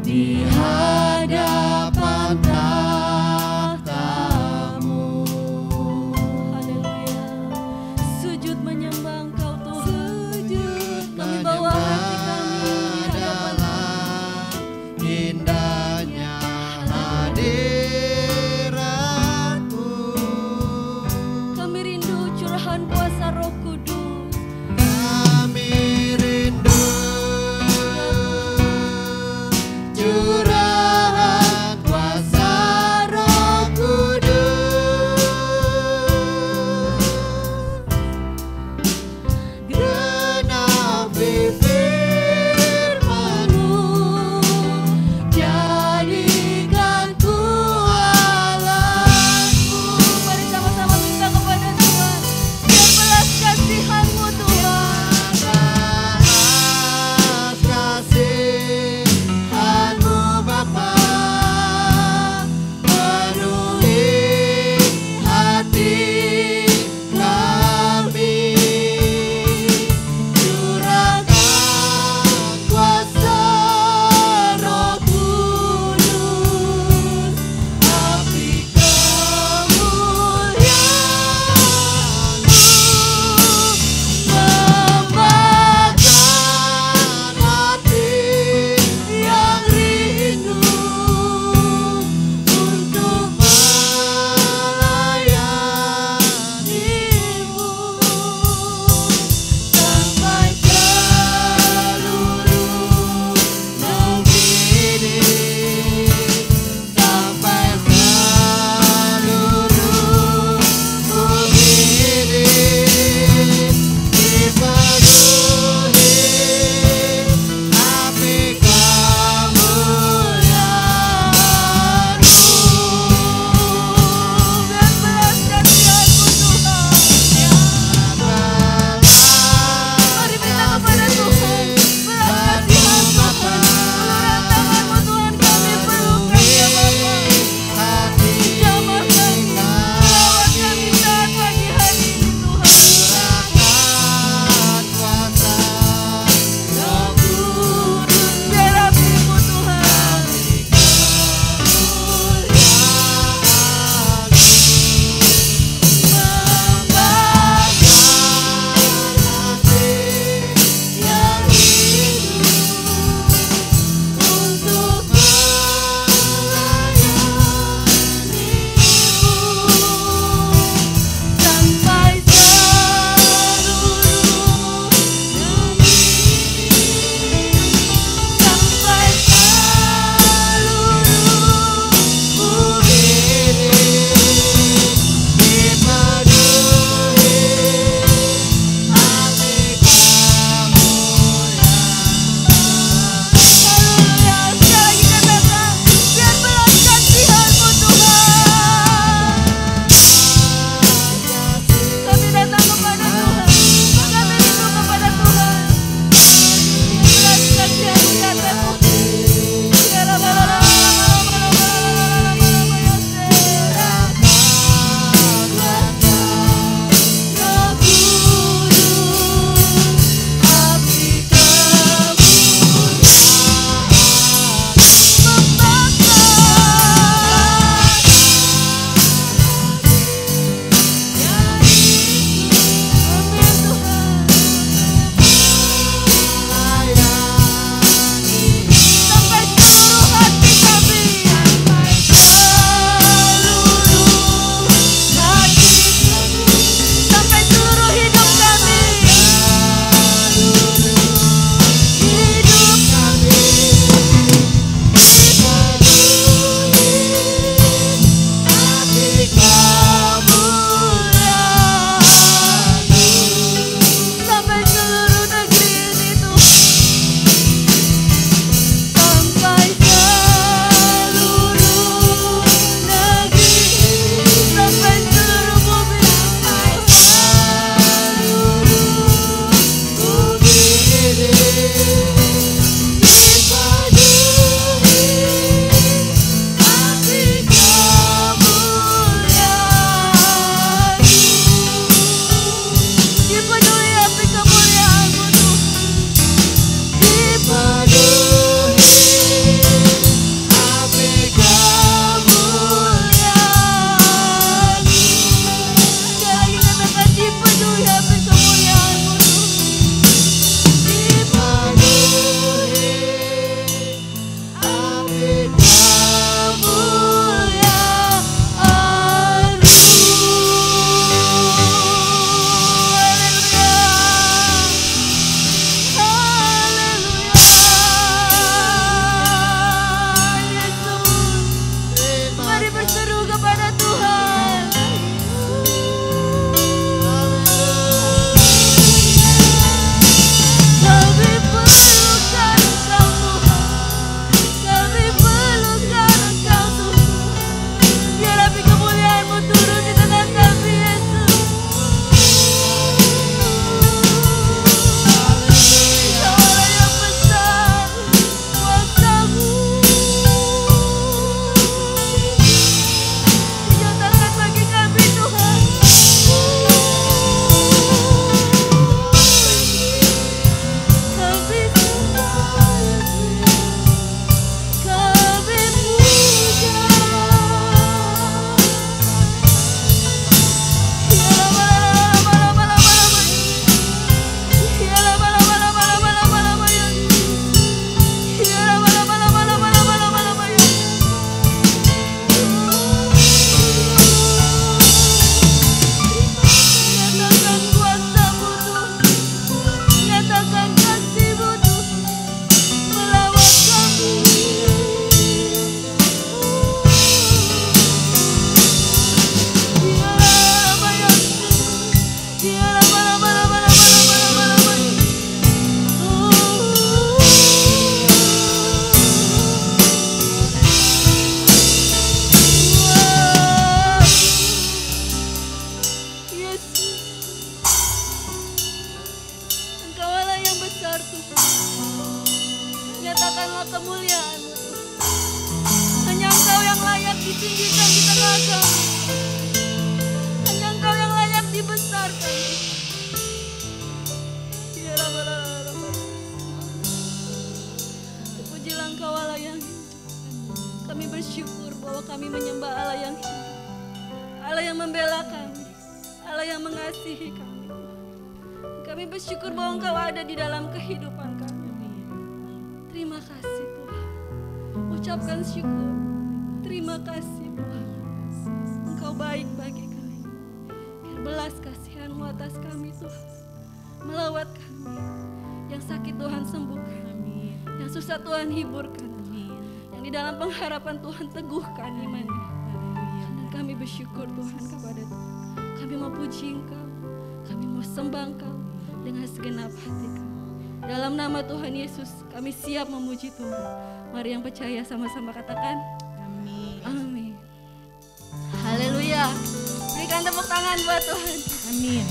di hadapan tahta-Mu. Haleluya. Sujud menyembah Engkau Tuhan. Sujud. Kami bawa hati kami di hadapan indahnya hadirat-Mu. Kami rindu curahan kuasa Roh Kudus. Kami rindu curahan tinggikan di tengah kami. Hanya Engkau yang layak dibesarkan. Ya Rabbal. Terpujilah Engkau Allah yang hidup. Kami bersyukur bahwa kami menyembah Allah yang hidup, Allah yang membela kami, Allah yang mengasihi kami. Kami bersyukur bahwa Engkau ada di dalam kehidupan kami. Terima kasih Tuhan. Ucapkan syukur. Terima kasih Tuhan. Engkau baik bagi kami. Biar belas kasihan-Mu atas kami Tuhan. Melawat kami. Yang sakit Tuhan sembuhkan. Yang susah Tuhan hiburkan. Yang di dalam pengharapan Tuhan teguhkan imannya. Dan kami bersyukur Tuhan kepada Tuhan. Kami mau puji Engkau. Kami mau sembah Engkau dengan segenap hati kami. Dalam nama Tuhan Yesus, kami siap memuji Tuhan. Mari yang percaya sama-sama katakan amin. Amin. Haleluya. Berikan tepuk tangan buat Tuhan. Amin.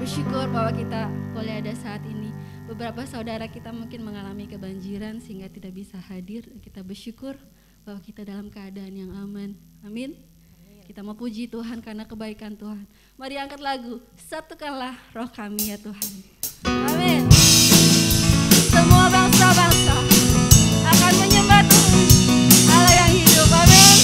Bersyukur bahwa kita boleh ada saat ini. Beberapa saudara kita mungkin mengalami kebanjiran sehingga tidak bisa hadir. Kita bersyukur bahwa kita dalam keadaan yang aman. Amin. Kita mau puji Tuhan karena kebaikan Tuhan. Mari angkat lagu, satukanlah roh kami ya Tuhan. Amin. Semua bangsa-bangsa akan menyembah Tuhan, Allah yang hidup. Amin.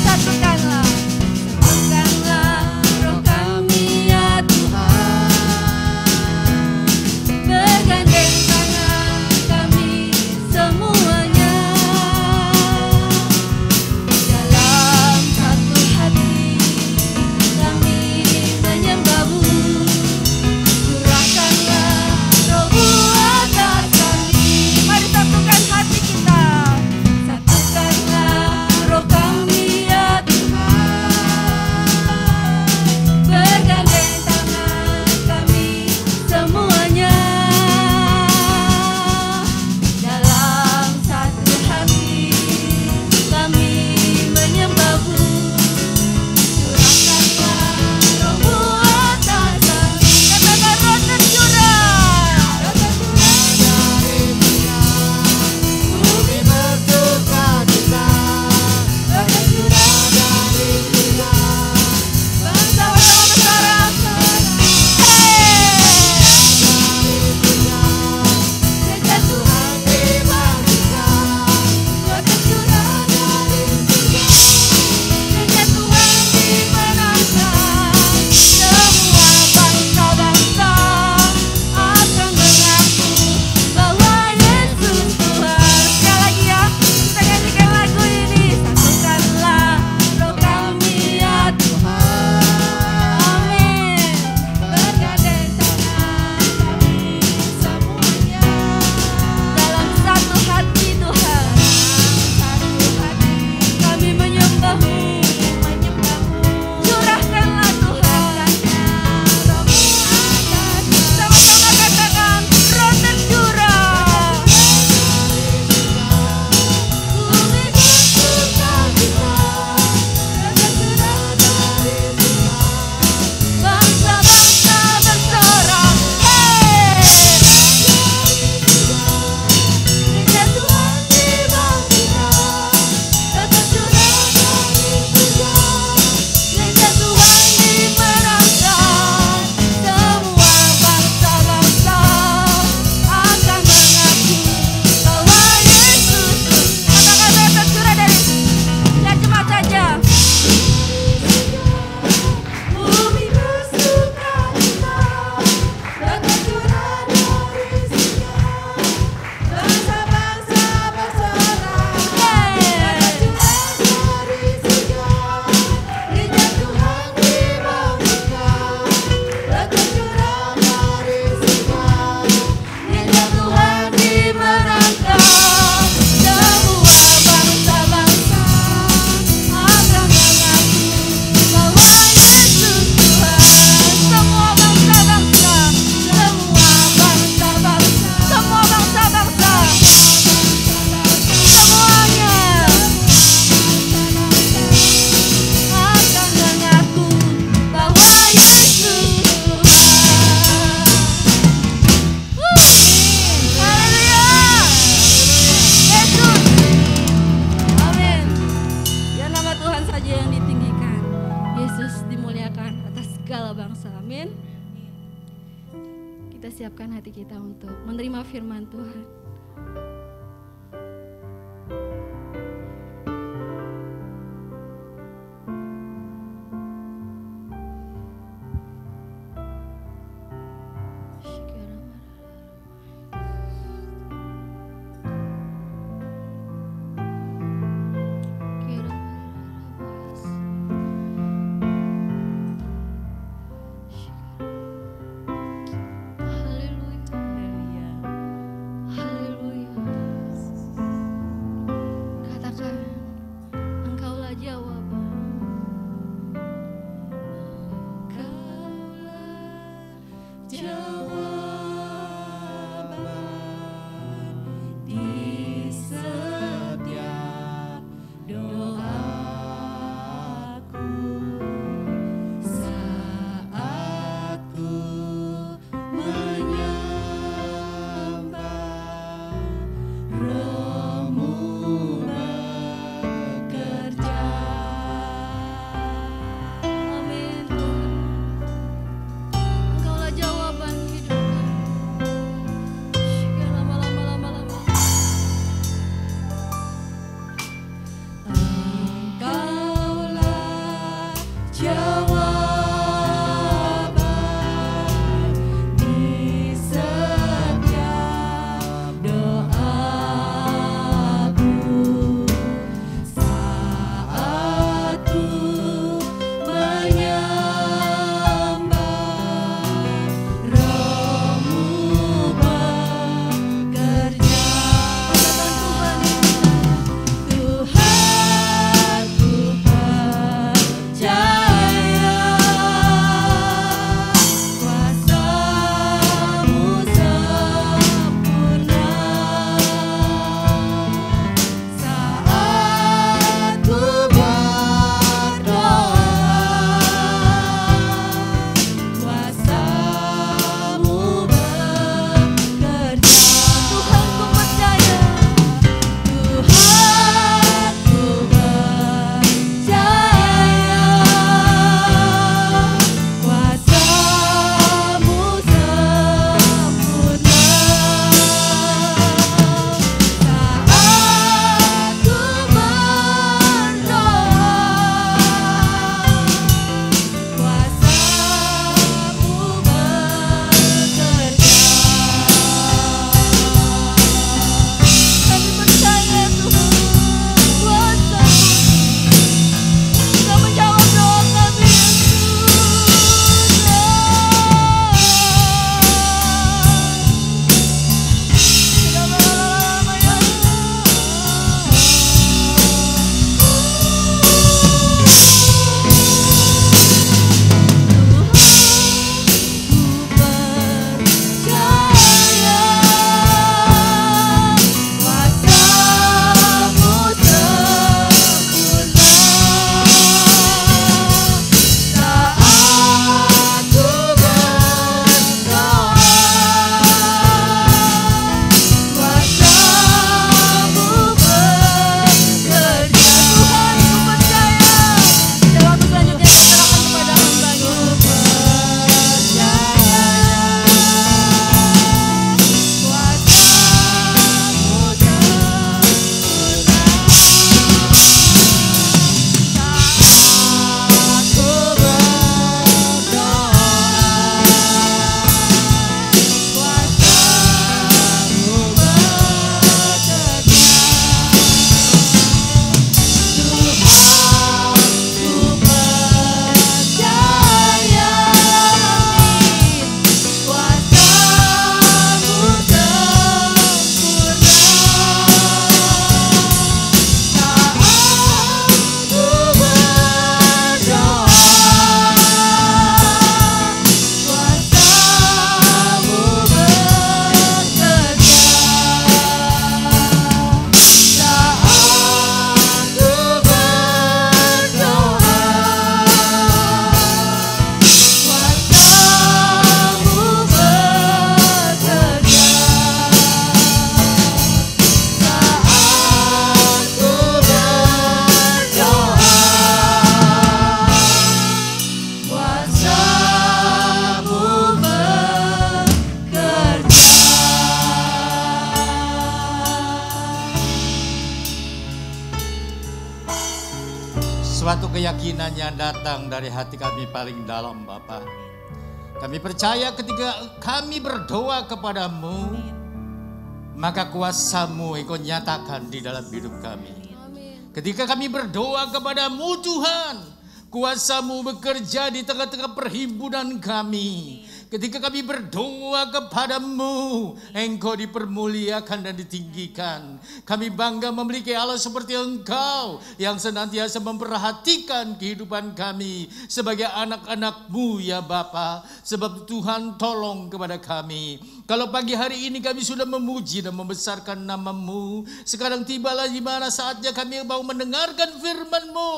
Satukanlah roh kami ya Tuhan. Bergandeng semuanya dalam segala bangsa. Amin. Kita siapkan hati kita untuk menerima firman Tuhan. Haleluya. suatu keyakinan yang datang dari hati kami paling dalam, Bapa. Kami percaya ketika kami berdoa kepadamu, maka kuasa-Mu Engkau nyatakan di dalam hidup kami. Ketika kami berdoa kepadamu Tuhan, kuasa-Mu bekerja di tengah-tengah perhimpunan kami. Ketika kami berdoa kepadamu, Engkau dipermuliakan dan ditinggikan. Kami bangga memiliki Allah seperti Engkau yang senantiasa memperhatikan kehidupan kami sebagai anak-anak-Mu ya Bapa. Sebab Tuhan tolong kepada kami. Kalau pagi hari ini kami sudah memuji dan membesarkan nama-Mu, sekarang tibalah di mana saatnya kami mau mendengarkan firman-Mu.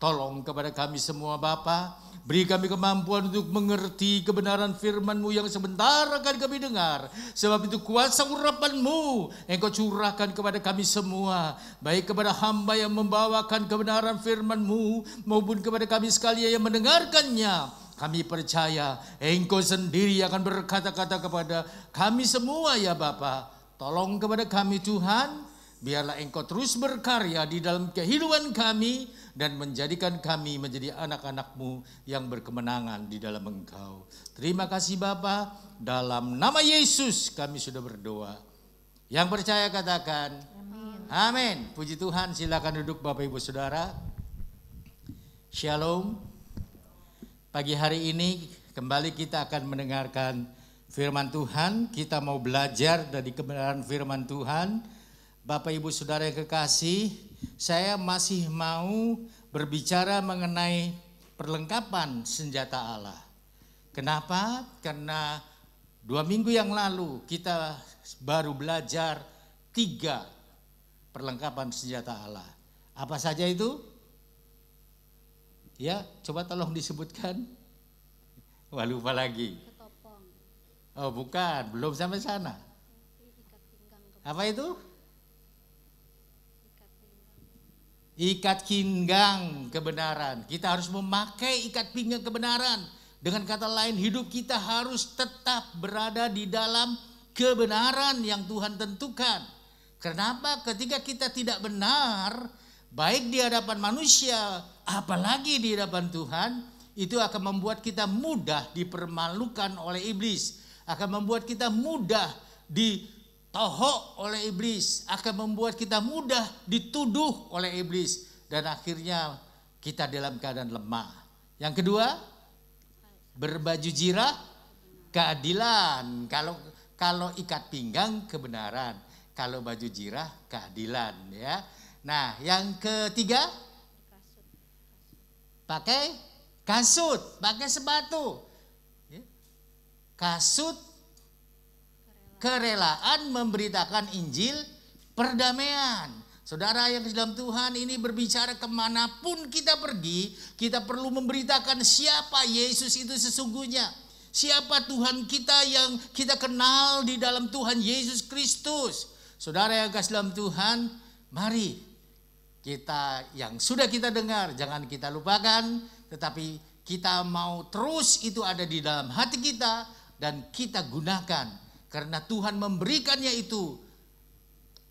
Tolong kepada kami semua Bapa. Beri kami kemampuan untuk mengerti kebenaran firman-Mu yang sebentar akan kami dengar. Sebab itu kuasa urapan-Mu Engkau curahkan kepada kami semua. Baik kepada hamba yang membawakan kebenaran firman-Mu maupun kepada kami sekalian yang mendengarkannya. Kami percaya Engkau sendiri akan berkata-kata kepada kami semua ya Bapa. Tolong kepada kami Tuhan. Biarlah Engkau terus berkarya di dalam kehidupan kami dan menjadikan kami menjadi anak-anak-Mu yang berkemenangan di dalam Engkau. Terima kasih Bapa, dalam nama Yesus kami sudah berdoa. Yang percaya katakan amin. Puji Tuhan, silakan duduk Bapak Ibu Saudara. Shalom. Pagi hari ini kembali kita akan mendengarkan firman Tuhan. Kita mau belajar dari kebenaran firman Tuhan. Bapak Ibu Saudara yang kekasih, saya masih mau berbicara mengenai perlengkapan senjata Allah. Kenapa? Karena 2 minggu yang lalu kita baru belajar 3 perlengkapan senjata Allah. Apa saja itu? Ya, coba tolong disebutkan. Wah, lupa lagi. Oh, bukan, belum sampai sana. Apa itu? Ikat pinggang kebenaran. Kita harus memakai ikat pinggang kebenaran. Dengan kata lain, hidup kita harus tetap berada di dalam kebenaran yang Tuhan tentukan. Kenapa? Ketika kita tidak benar, baik di hadapan manusia, apalagi di hadapan Tuhan, itu akan membuat kita mudah dipermalukan oleh iblis. Akan membuat kita mudah ditohok oleh iblis, akan membuat kita mudah dituduh oleh iblis, dan akhirnya kita dalam keadaan lemah. Yang kedua, berbaju jirah keadilan. Kalau ikat pinggang kebenaran, kalau baju jirah keadilan ya. Nah, yang ketiga, pakai kasut, pakai sepatu. Kasut kerelaan memberitakan Injil perdamaian. Saudara yang di dalam Tuhan, ini berbicara kemanapun kita pergi, kita perlu memberitakan siapa Yesus itu sesungguhnya. Siapa Tuhan kita yang kita kenal di dalam Tuhan Yesus Kristus. Saudara yang kasih dalam Tuhan, mari kita yang sudah kita dengar jangan kita lupakan, tetapi kita mau terus itu ada di dalam hati kita dan kita gunakan. Karena Tuhan memberikannya itu,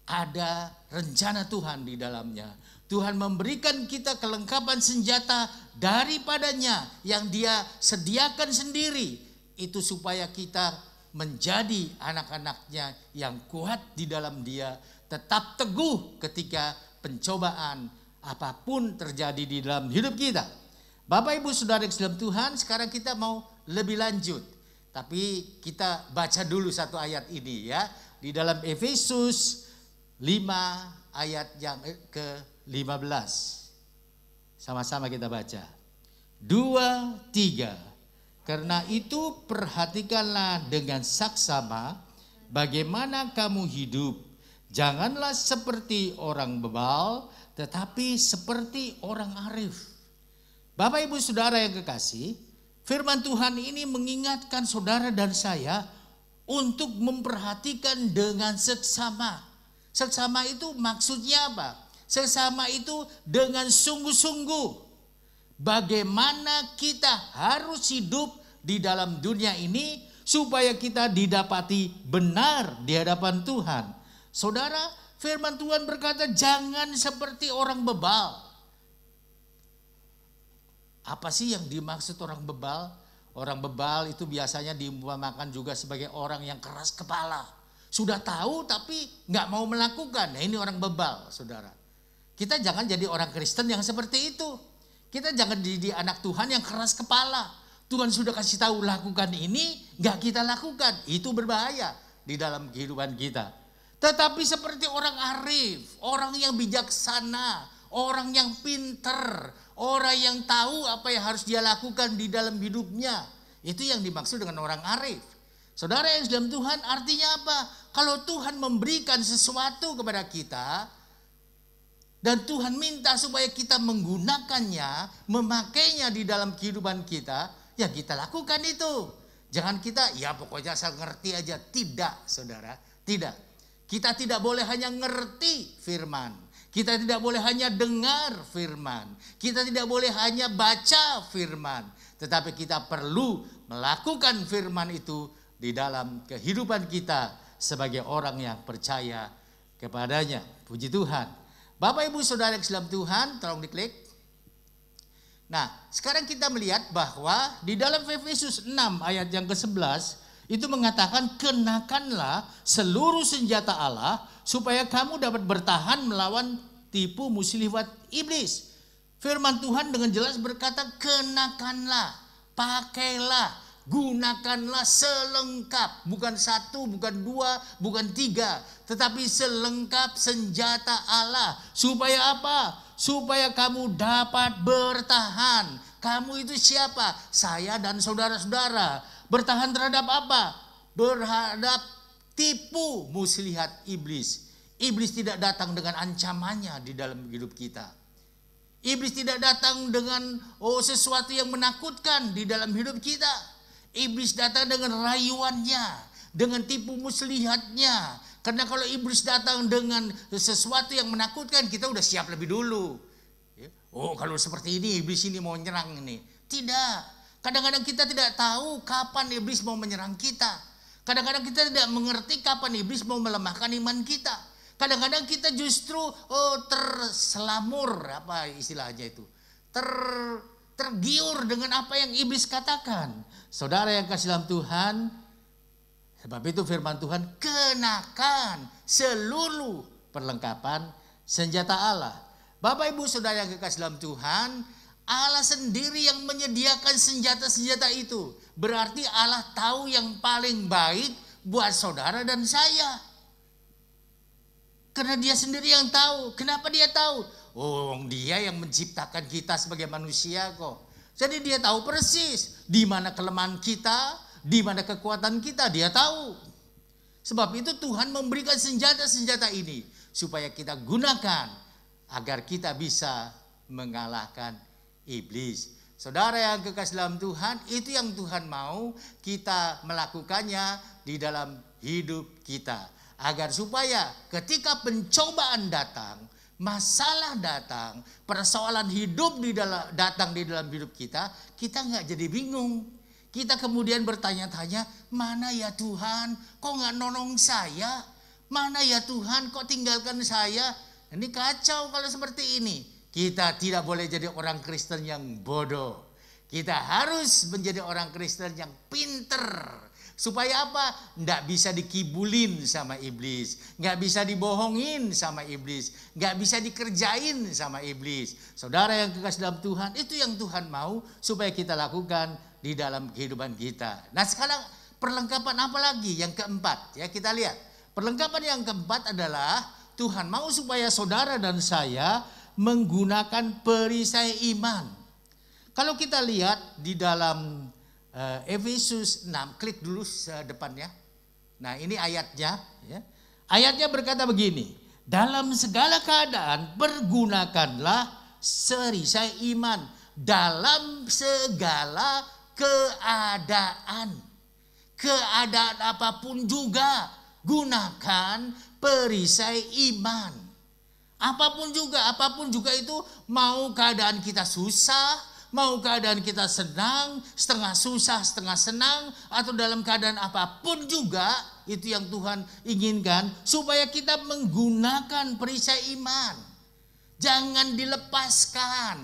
ada rencana Tuhan di dalamnya. Tuhan memberikan kita kelengkapan senjata daripadanya yang Dia sediakan sendiri. Itu supaya kita menjadi anak-anaknya yang kuat di dalam Dia. Tetap teguh ketika pencobaan apapun terjadi di dalam hidup kita. Bapak Ibu Saudara yang dalam Tuhan, sekarang kita mau lebih lanjut. Tapi kita baca dulu satu ayat ini ya. Di dalam Efesus 5 ayat yang ke-15. Sama-sama kita baca. 2, 3. Karena itu perhatikanlah dengan saksama bagaimana kamu hidup. Janganlah seperti orang bebal, tetapi seperti orang arif. Bapak Ibu Saudara yang kekasih, firman Tuhan ini mengingatkan saudara dan saya untuk memperhatikan dengan seksama. Seksama itu maksudnya apa? Seksama itu dengan sungguh-sungguh. Bagaimana kita harus hidup di dalam dunia ini supaya kita didapati benar di hadapan Tuhan. Saudara, firman Tuhan berkata jangan seperti orang bebal. Apa sih yang dimaksud orang bebal? Orang bebal itu biasanya diumpamakan juga sebagai orang yang keras kepala. Sudah tahu tapi nggak mau melakukan. Nah, ini orang bebal, saudara. Kita jangan jadi orang Kristen yang seperti itu. Kita jangan jadi anak Tuhan yang keras kepala. Tuhan sudah kasih tahu lakukan ini, nggak kita lakukan. Itu berbahaya di dalam kehidupan kita. Tetapi seperti orang arif, orang yang bijaksana, orang yang pinter, orang yang tahu apa yang harus dia lakukan di dalam hidupnya. Itu yang dimaksud dengan orang arif. Saudara yang dalam Tuhan, artinya apa? Kalau Tuhan memberikan sesuatu kepada kita dan Tuhan minta supaya kita menggunakannya, memakainya di dalam kehidupan kita, ya kita lakukan itu. Jangan kita, ya pokoknya asal ngerti aja. Tidak, saudara, tidak. Kita tidak boleh hanya ngerti firman. Kita tidak boleh hanya dengar firman. Kita tidak boleh hanya baca firman. Tetapi kita perlu melakukan firman itu di dalam kehidupan kita sebagai orang yang percaya kepadanya. Puji Tuhan. Bapak Ibu Saudara yang dalam Tuhan, tolong diklik. Nah, sekarang kita melihat bahwa di dalam Efesus 6 ayat yang ke-11 itu mengatakan, kenakanlah seluruh senjata Allah supaya kamu dapat bertahan melawan tipu muslihat iblis. Firman Tuhan dengan jelas berkata, kenakanlah, pakailah, gunakanlah selengkap. Bukan satu, bukan dua, bukan tiga. Tetapi selengkap senjata Allah. Supaya apa? Supaya kamu dapat bertahan. Kamu itu siapa? Saya dan saudara-saudara. Bertahan terhadap apa? Berhadap tipu muslihat iblis. Iblis tidak datang dengan ancamannya di dalam hidup kita. Iblis tidak datang dengan sesuatu yang menakutkan di dalam hidup kita. Iblis datang dengan rayuannya, dengan tipu muslihatnya. Karena kalau iblis datang dengan sesuatu yang menakutkan, kita udah siap lebih dulu. Oh, kalau seperti ini iblis ini mau nyerang ini. Tidak. Kadang-kadang kita tidak tahu kapan iblis mau menyerang kita. Kadang-kadang kita tidak mengerti kapan iblis mau melemahkan iman kita. Kadang-kadang kita justru terselamur, apa istilahnya itu, tergiur dengan apa yang iblis katakan. Saudara yang kasih dalam Tuhan, sebab itu firman Tuhan, kenakan seluruh perlengkapan senjata Allah. Bapak Ibu Saudara yang kekasih dalam Tuhan, Allah sendiri yang menyediakan senjata-senjata itu. Berarti Allah tahu yang paling baik buat saudara dan saya. Karena dia sendiri yang tahu. Kenapa dia tahu? Oh, dia yang menciptakan kita sebagai manusia kok. Jadi dia tahu persis di mana kelemahan kita, di mana kekuatan kita, dia tahu. Sebab itu Tuhan memberikan senjata-senjata ini supaya kita gunakan agar kita bisa mengalahkan iblis. Saudara yang kekasih dalam Tuhan, itu yang Tuhan mau kita melakukannya di dalam hidup kita. Agar supaya ketika pencobaan datang, masalah datang, persoalan hidup datang di dalam hidup kita, kita nggak jadi bingung. Kita kemudian bertanya-tanya, mana ya Tuhan, kok nggak nolong saya? Mana ya Tuhan, kok tinggalkan saya? Ini kacau kalau seperti ini. Kita tidak boleh jadi orang Kristen yang bodoh. Kita harus menjadi orang Kristen yang pinter. Supaya apa? Nggak bisa dikibulin sama iblis. Nggak bisa dibohongin sama iblis. Nggak bisa dikerjain sama iblis. Saudara yang kekasih dalam Tuhan, itu yang Tuhan mau supaya kita lakukan di dalam kehidupan kita. Nah sekarang perlengkapan apa lagi? Yang keempat, ya kita lihat. Perlengkapan yang keempat adalah Tuhan mau supaya saudara dan saya menggunakan perisai iman. Kalau kita lihat di dalam Efesus 6, klik dulu depannya. Nah ini ayatnya. Ya. Ayatnya berkata begini, dalam segala keadaan pergunakanlah perisai iman. Dalam segala keadaan. Keadaan apapun juga gunakan perisai iman. Apapun juga itu, mau keadaan kita susah, mau keadaan kita senang, setengah susah, setengah senang, atau dalam keadaan apapun juga, itu yang Tuhan inginkan, supaya kita menggunakan perisai iman. Jangan dilepaskan.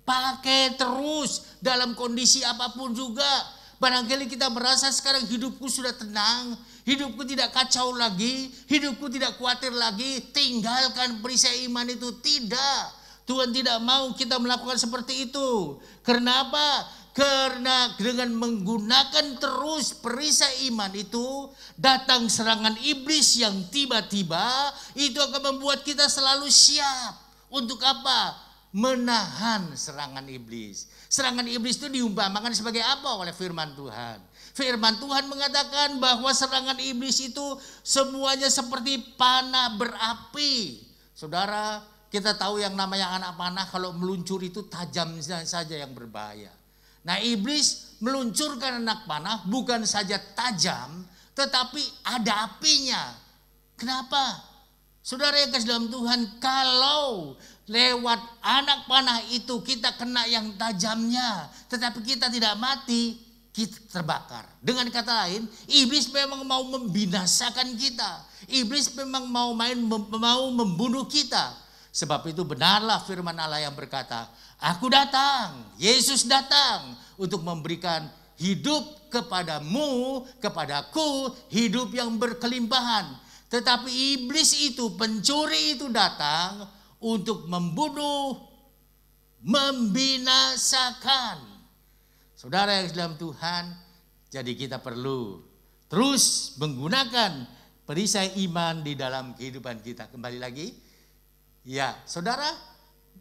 Pakai terus dalam kondisi apapun juga. Barangkali kita merasa sekarang hidupku sudah tenang, hidupku tidak kacau lagi, hidupku tidak khawatir lagi. Tinggalkan perisai iman itu. Tidak. Tuhan tidak mau kita melakukan seperti itu. Karena apa? Karena dengan menggunakan terus perisai iman itu, datang serangan iblis yang tiba-tiba itu akan membuat kita selalu siap. Untuk apa? Menahan serangan iblis. Serangan iblis itu diumpamakan sebagai apa oleh firman Tuhan? Firman Tuhan mengatakan bahwa serangan iblis itu semuanya seperti panah berapi. Saudara, kita tahu yang namanya anak panah kalau meluncur itu tajam saja yang berbahaya. Nah, iblis meluncurkan anak panah bukan saja tajam, tetapi ada apinya. Kenapa? Saudara yang kasih dalam Tuhan, kalau lewat anak panah itu kita kena yang tajamnya, tetapi kita tidak mati, kita terbakar. Dengan kata lain, iblis memang mau membinasakan kita. Iblis memang mau membunuh kita. Sebab itu benarlah firman Allah yang berkata, Aku datang, Yesus datang untuk memberikan hidup kepadamu, kepadaku, hidup yang berkelimpahan. Tetapi iblis itu, pencuri itu datang untuk membunuh, membinasakan. Saudara yang dalam Tuhan, jadi kita perlu terus menggunakan perisai iman di dalam kehidupan kita. Kembali lagi, ya saudara,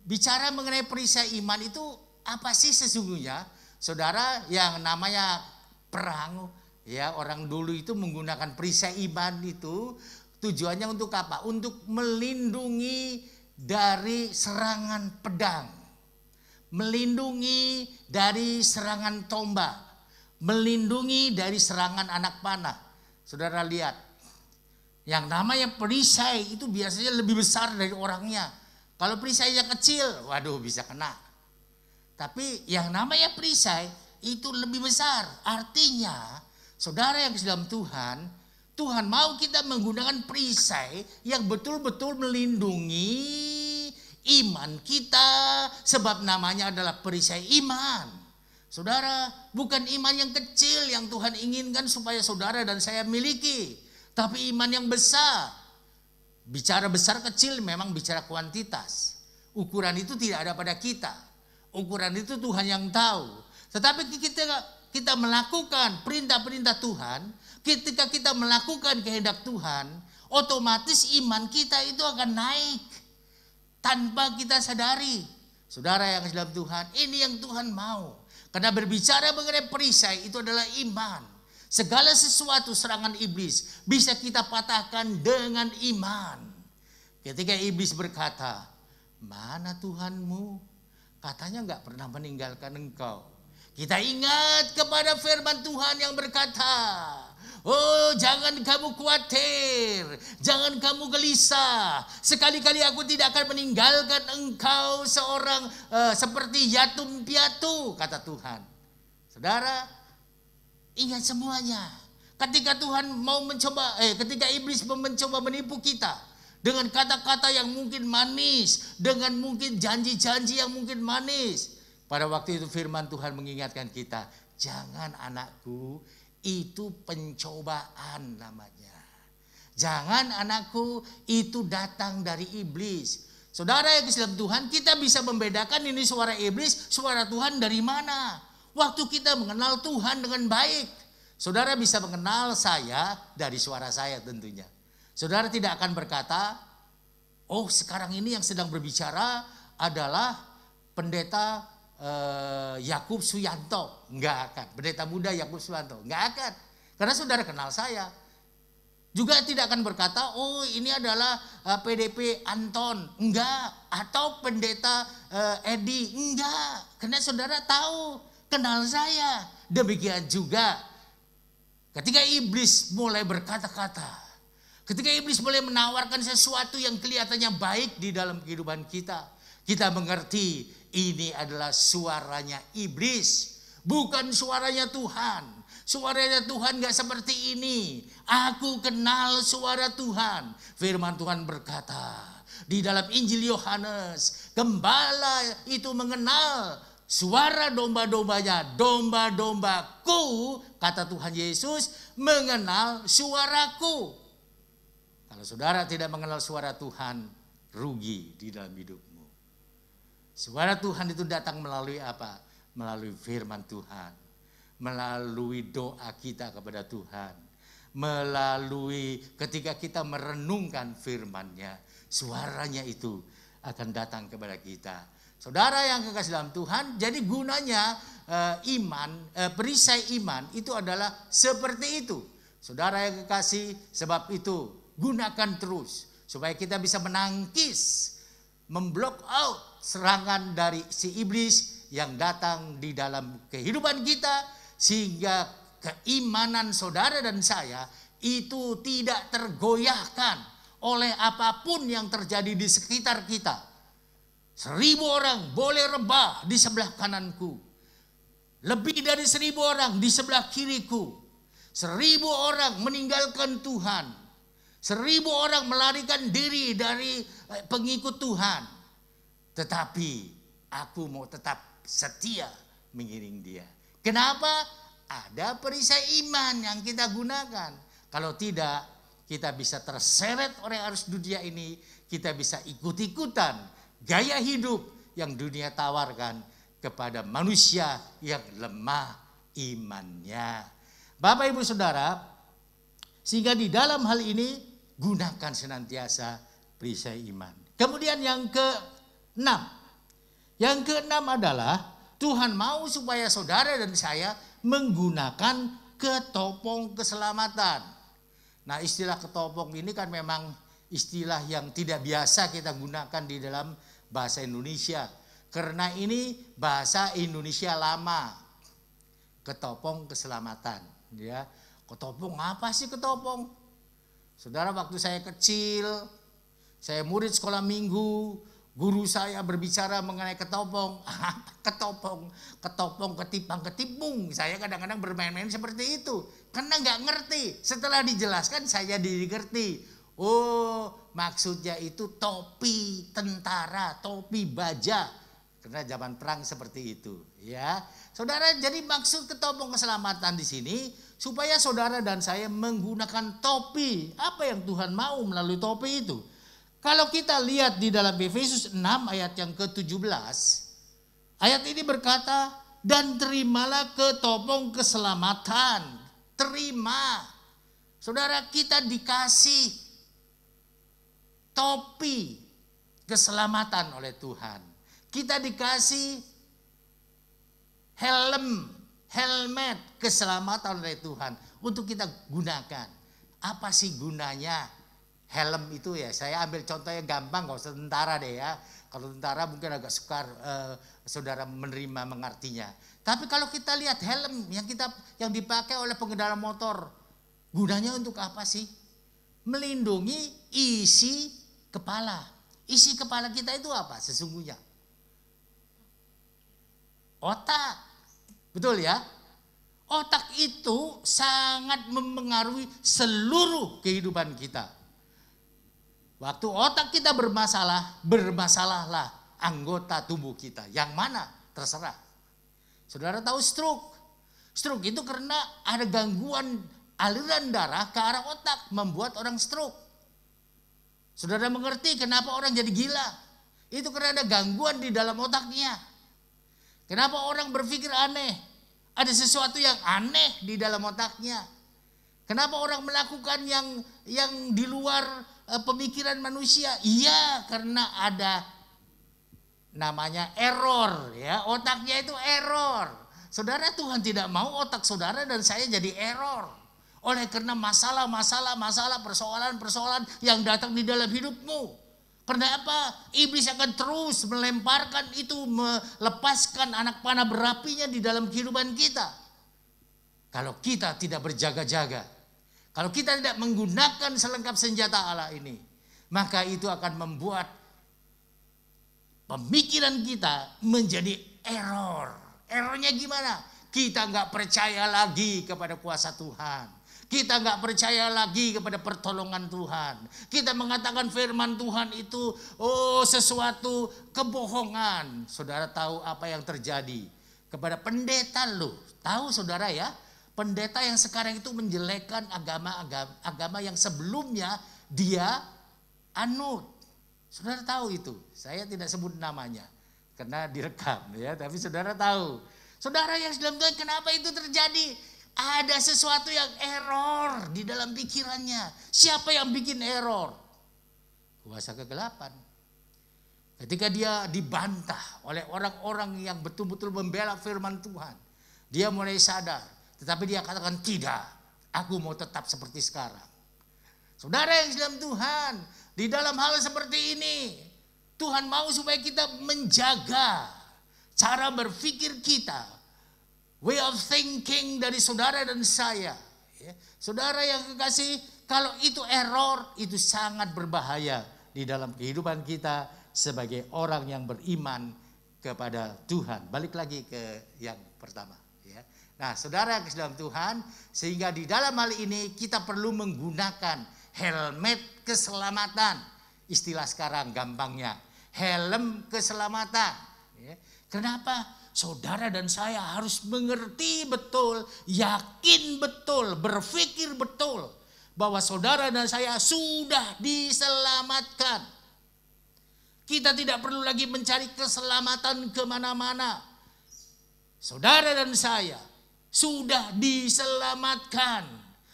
bicara mengenai perisai iman itu apa sih sesungguhnya? Saudara, yang namanya perang, ya orang dulu itu menggunakan perisai iman itu tujuannya untuk apa? Untuk melindungi dari serangan pedang, melindungi dari serangan tombak, melindungi dari serangan anak panah. Saudara lihat, yang namanya perisai itu biasanya lebih besar dari orangnya. Kalau perisainya kecil, waduh bisa kena. Tapi yang namanya perisai itu lebih besar. Artinya, saudara yang dalam Tuhan, Tuhan mau kita menggunakan perisai yang betul-betul melindungi iman kita, sebab namanya adalah perisai iman. Saudara, bukan iman yang kecil yang Tuhan inginkan supaya saudara dan saya miliki, tapi iman yang besar. Bicara besar kecil memang bicara kuantitas. Ukuran itu tidak ada pada kita. Ukuran itu Tuhan yang tahu. Tetapi kita melakukan perintah-perintah Tuhan, ketika kita melakukan kehendak Tuhan, otomatis iman kita itu akan naik tanpa kita sadari. Saudara yang dalam Tuhan, ini yang Tuhan mau. Karena berbicara mengenai perisai itu adalah iman. Segala sesuatu serangan iblis bisa kita patahkan dengan iman. Ketika iblis berkata, mana Tuhanmu? Katanya enggak pernah meninggalkan engkau. Kita ingat kepada firman Tuhan yang berkata, oh jangan kamu khawatir, jangan kamu gelisah. Sekali-kali aku tidak akan meninggalkan engkau seorang seperti yatim piatu, kata Tuhan. Saudara, ingat semuanya. Ketika Tuhan ketika iblis mencoba menipu kita dengan kata-kata yang mungkin manis, dengan mungkin janji-janji yang mungkin manis. Pada waktu itu firman Tuhan mengingatkan kita, jangan anakku, itu pencobaan namanya. Jangan anakku, itu datang dari iblis. Saudara yang dalam Tuhan, kita bisa membedakan ini suara iblis, suara Tuhan dari mana. Waktu kita mengenal Tuhan dengan baik, saudara bisa mengenal saya dari suara saya tentunya. Saudara tidak akan berkata, oh sekarang ini yang sedang berbicara adalah pendeta Yakub Suyanto. Enggak akan. Pendeta muda Yakub Suyanto. Enggak akan. Karena saudara kenal saya. Juga tidak akan berkata, oh ini adalah PDP Anton. Enggak. Atau pendeta Edi. Enggak. Karena saudara tahu, kenal saya. Demikian juga ketika iblis mulai berkata-kata, ketika iblis mulai menawarkan sesuatu yang kelihatannya baik di dalam kehidupan kita, kita mengerti ini adalah suaranya iblis, bukan suaranya Tuhan. Suaranya Tuhan gak seperti ini. Aku kenal suara Tuhan. Firman Tuhan berkata, Di dalam Injil Yohanes, gembala itu mengenal suara domba-dombanya. Domba-dombaku, kata Tuhan Yesus, mengenal suaraku. Kalau saudara tidak mengenal suara Tuhan, rugi di dalam hidupmu. Suara Tuhan itu datang melalui apa? Melalui firman Tuhan. Melalui doa kita kepada Tuhan. Melalui ketika kita merenungkan firman-Nya. Suaranya itu akan datang kepada kita. Saudara yang kekasih dalam Tuhan, jadi gunanya perisai iman itu adalah seperti itu. Saudara yang kekasih, sebab itu gunakan terus. Supaya kita bisa menangkis, memblock out serangan dari si iblis yang datang di dalam kehidupan kita. Sehingga keimanan saudara dan saya itu tidak tergoyahkan oleh apapun yang terjadi di sekitar kita. 1.000 orang boleh rebah di sebelah kananku. Lebih dari 1.000 orang di sebelah kiriku. 1.000 orang meninggalkan Tuhan. 1.000 orang melarikan diri dari pengikut Tuhan. Tetapi aku mau tetap setia mengiring dia. Kenapa? Ada perisai iman yang kita gunakan. Kalau tidak, kita bisa terseret oleh arus dunia ini. Kita bisa ikut-ikutan gaya hidup yang dunia tawarkan kepada manusia yang lemah imannya. Bapak Ibu Saudara, sehingga di dalam hal ini gunakan senantiasa perisai iman. Kemudian yang ke-6. Yang ke-6 adalah Tuhan mau supaya saudara dan saya menggunakan ketopong keselamatan. Nah, istilah ketopong ini kan memang istilah yang tidak biasa kita gunakan di dalam bahasa Indonesia. Karena ini bahasa Indonesia lama. Ketopong keselamatan. Ya, ketopong apa sih ketopong? Saudara, waktu saya kecil, saya murid sekolah minggu, guru saya berbicara mengenai ketopong. Ketopong, ketipang, ketipung. Saya kadang-kadang bermain-main seperti itu. Karena nggak ngerti. Setelah dijelaskan saya dimengerti. Oh, maksudnya itu topi tentara, topi baja. Karena zaman perang seperti itu. Ya, saudara, jadi maksud ketopong keselamatan di sini supaya saudara dan saya menggunakan topi. Apa yang Tuhan mau melalui topi itu? Kalau kita lihat di dalam Efesus 6 ayat yang ke-17, ayat ini berkata, dan terimalah ketopong keselamatan. Terima. Saudara, kita dikasih topi keselamatan oleh Tuhan. Kita dikasih helmet keselamatan oleh Tuhan untuk kita gunakan. Apa sih gunanya? Helm itu ya, saya ambil contohnya gampang, gak usah tentara deh ya. Kalau tentara mungkin agak sukar saudara menerima mengartinya. Tapi kalau kita lihat helm yang dipakai oleh pengendara motor, gunanya untuk apa sih? Melindungi isi kepala. Isi kepala kita itu apa sesungguhnya? Otak. Betul ya? Otak itu sangat mempengaruhi seluruh kehidupan kita. Waktu otak kita bermasalah, bermasalahlah anggota tubuh kita. Yang mana? Terserah. Saudara tahu stroke? Stroke itu karena ada gangguan aliran darah ke arah otak, membuat orang stroke. Saudara mengerti kenapa orang jadi gila? Itu karena ada gangguan di dalam otaknya. Kenapa orang berpikir aneh? Ada sesuatu yang aneh di dalam otaknya. Kenapa orang melakukan yang di luar pemikiran manusia? Iya, karena ada namanya error ya. Otaknya itu error. Saudara, Tuhan tidak mau otak saudara dan saya jadi error. Oleh karena masalah, persoalan yang datang di dalam hidupmu. Karena apa? Iblis akan terus melemparkan itu, melepaskan anak panah berapinya di dalam kehidupan kita. Kalau kita tidak berjaga-jaga, kalau kita tidak menggunakan selengkap senjata Allah ini, maka itu akan membuat pemikiran kita menjadi error. Errornya gimana? Kita nggak percaya lagi kepada kuasa Tuhan. Kita nggak percaya lagi kepada pertolongan Tuhan. Kita mengatakan firman Tuhan itu sesuatu kebohongan. Saudara tahu apa yang terjadi kepada pendeta loh. Tahu saudara ya, pendeta yang sekarang itu menjelekkan agama yang sebelumnya dia anut. Saudara tahu itu. Saya tidak sebut namanya karena direkam ya, tapi saudara tahu. Saudara yang dalam Tuhan, kenapa itu terjadi? Ada sesuatu yang error di dalam pikirannya. Siapa yang bikin error? Kuasa kegelapan. Ketika dia dibantah oleh orang-orang yang betul-betul membela firman Tuhan, dia mulai sadar. Tetapi dia katakan, tidak, aku mau tetap seperti sekarang. Saudara yang dalam Tuhan, di dalam hal seperti ini, Tuhan mau supaya kita menjaga cara berpikir kita. Way of thinking dari saudara dan saya. Saudara yang kekasih, kalau itu error, itu sangat berbahaya di dalam kehidupan kita sebagai orang yang beriman kepada Tuhan. Balik lagi ke yang pertama. Nah, saudara yang dalam Tuhan, sehingga di dalam hal ini kita perlu menggunakan helmet keselamatan. Istilah sekarang gampangnya, helm keselamatan. Kenapa? Saudara dan saya harus mengerti betul, yakin betul, berpikir betul bahwa saudara dan saya sudah diselamatkan. Kita tidak perlu lagi mencari keselamatan kemana-mana. Saudara dan saya sudah diselamatkan.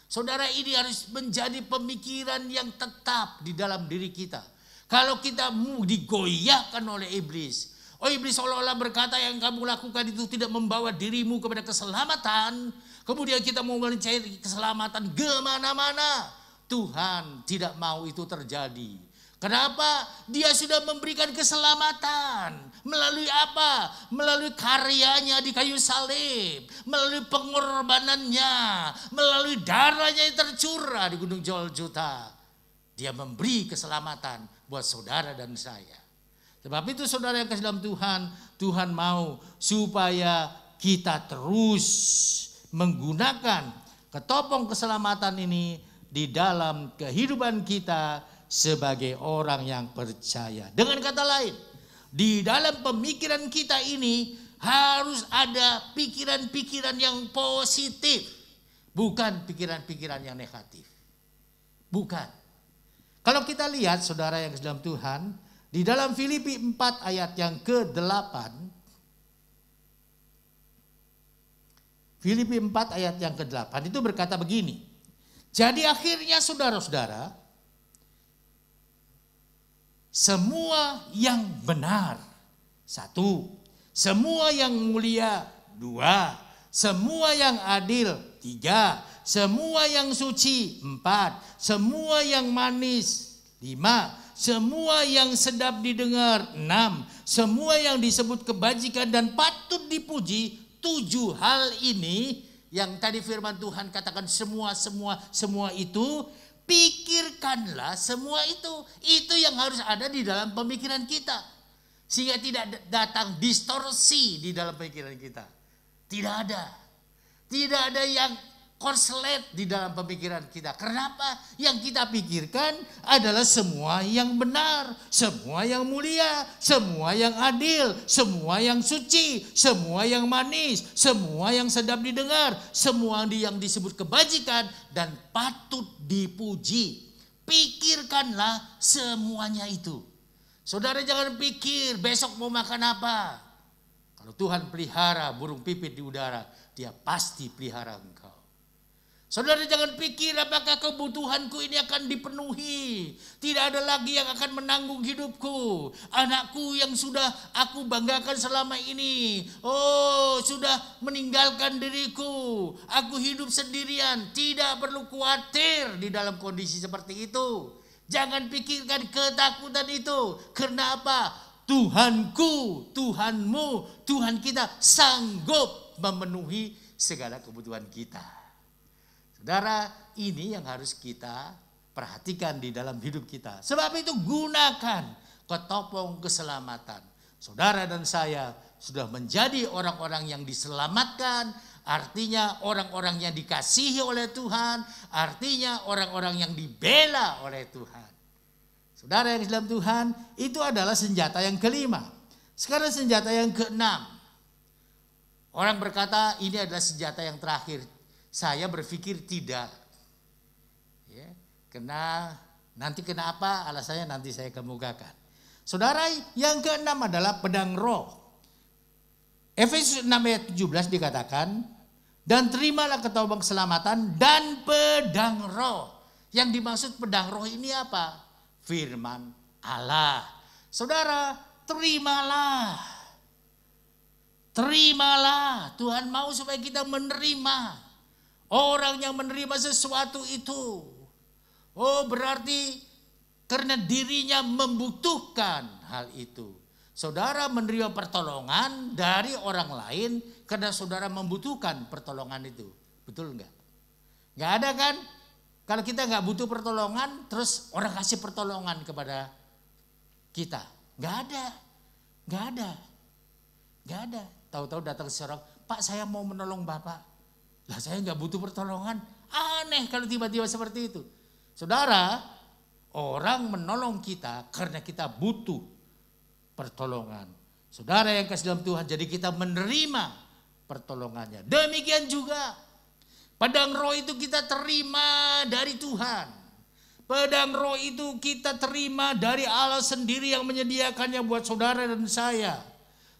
Saudara, ini harus menjadi pemikiran yang tetap di dalam diri kita. Kalau kita digoyahkan oleh iblis, iblis seolah-olah berkata yang kamu lakukan itu tidak membawa dirimu kepada keselamatan. Kemudian kita mau mencari keselamatan kemana-mana. Tuhan tidak mau itu terjadi. Kenapa? Dia sudah memberikan keselamatan. Melalui apa? Melalui karyanya di kayu salib. Melalui pengorbanannya. Melalui darahnya yang tercurah di Gunung Golgota. Dia memberi keselamatan buat saudara dan saya. Sebab itu saudara yang kasih dalam Tuhan, Tuhan mau supaya kita terus menggunakan ketopong keselamatan ini di dalam kehidupan kita sebagai orang yang percaya. Dengan kata lain, di dalam pemikiran kita ini harus ada pikiran-pikiran yang positif, bukan pikiran-pikiran yang negatif. Bukan. Kalau kita lihat saudara yang kasih dalam Tuhan, di dalam Filipi 4 ayat yang ke-8. Filipi 4 ayat yang ke-8 itu berkata begini. Jadi akhirnya saudara-saudara, semua yang benar, 1, semua yang mulia, 2, semua yang adil, 3, semua yang suci, 4, semua yang manis, 5, semua yang sedap didengar, 6, semua yang disebut kebajikan dan patut dipuji, 7 hal ini yang tadi firman Tuhan katakan semua itu, pikirkanlah semua itu. Itu yang harus ada di dalam pemikiran kita. Sehingga tidak datang distorsi di dalam pemikiran kita. Tidak ada. Tidak ada yang korslet di dalam pemikiran kita. Kenapa? Yang kita pikirkan adalah semua yang benar, semua yang mulia, semua yang adil, semua yang suci, semua yang manis, semua yang sedap didengar, semua yang disebut kebajikan dan patut dipuji. Pikirkanlah semuanya itu. Saudara jangan pikir besok mau makan apa. Kalau Tuhan pelihara burung pipit di udara, Dia pasti pelihara engkau. Saudara jangan pikir apakah kebutuhanku ini akan dipenuhi. Tidak ada lagi yang akan menanggung hidupku. Anakku yang sudah aku banggakan selama ini, sudah meninggalkan diriku. Aku hidup sendirian. Tidak perlu khawatir di dalam kondisi seperti itu. Jangan pikirkan ketakutan itu. Kenapa? Tuhanku, Tuhanmu, Tuhan kita sanggup memenuhi segala kebutuhan kita. Saudara, ini yang harus kita perhatikan di dalam hidup kita. Sebab itu gunakan ketopong keselamatan. Saudara dan saya sudah menjadi orang-orang yang diselamatkan, artinya orang-orang yang dikasihi oleh Tuhan, artinya orang-orang yang dibela oleh Tuhan. Saudara yang dalam Tuhan, itu adalah senjata yang kelima. Sekarang senjata yang keenam. Orang berkata ini adalah senjata yang terakhir. Saya berpikir tidak. Ya, nanti kenapa alasannya nanti saya kemukakan. Saudara, yang keenam adalah pedang roh. Efesus 6 ayat 17 dikatakan, dan terimalah ketobang keselamatan dan pedang roh. Yang dimaksud pedang roh ini apa? Firman Allah. Saudara, terimalah. Terimalah. Tuhan mau supaya kita menerima. Orang yang menerima sesuatu itu. Oh, berarti karena dirinya membutuhkan hal itu. Saudara menerima pertolongan dari orang lain karena saudara membutuhkan pertolongan itu. Betul enggak? Enggak ada kan? Kalau kita enggak butuh pertolongan, terus orang kasih pertolongan kepada kita. Enggak ada. Enggak ada. Enggak ada. Tahu-tahu datang seorang, Pak saya mau menolong Bapak. Lah saya enggak butuh pertolongan. Aneh kalau tiba-tiba seperti itu. Saudara, orang menolong kita karena kita butuh pertolongan. Saudara yang kasih dalam Tuhan, jadi kita menerima pertolongannya. Demikian juga pedang roh itu kita terima dari Tuhan. Pedang roh itu kita terima dari Allah sendiri yang menyediakannya buat saudara dan saya.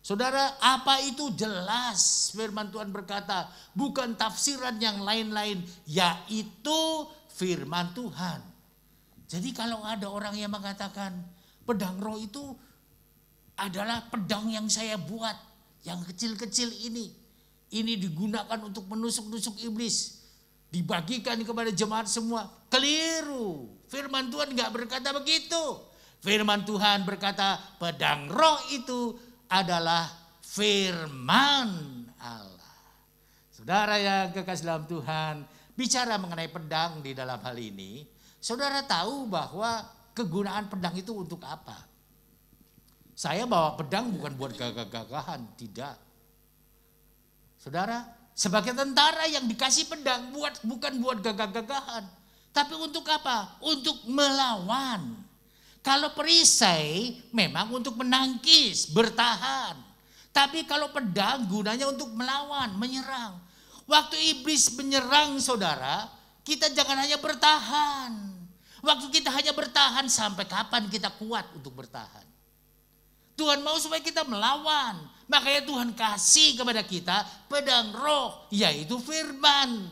Saudara, apa itu? Jelas firman Tuhan berkata, bukan tafsiran yang lain-lain, yaitu firman Tuhan. Jadi kalau ada orang yang mengatakan pedang roh itu adalah pedang yang saya buat, yang kecil-kecil ini. Ini digunakan untuk menusuk-nusuk iblis. Dibagikan kepada jemaat semua. Keliru. Firman Tuhan enggak berkata begitu. Firman Tuhan berkata pedang roh itu adalah firman Allah. Saudara yang kekasih dalam Tuhan, bicara mengenai pedang di dalam hal ini, saudara tahu bahwa kegunaan pedang itu untuk apa? Saya bawa pedang bukan buat gagah-gagahan, tidak. Saudara, sebagai tentara yang dikasih pedang bukan buat gagah-gagahan, tapi untuk apa? Untuk melawan. Kalau perisai memang untuk menangkis, bertahan. Tapi kalau pedang gunanya untuk melawan, menyerang. Waktu iblis menyerang saudara, kita jangan hanya bertahan. Waktu kita hanya bertahan, sampai kapan kita kuat untuk bertahan? Tuhan mau supaya kita melawan. Makanya Tuhan kasih kepada kita pedang roh, yaitu firman.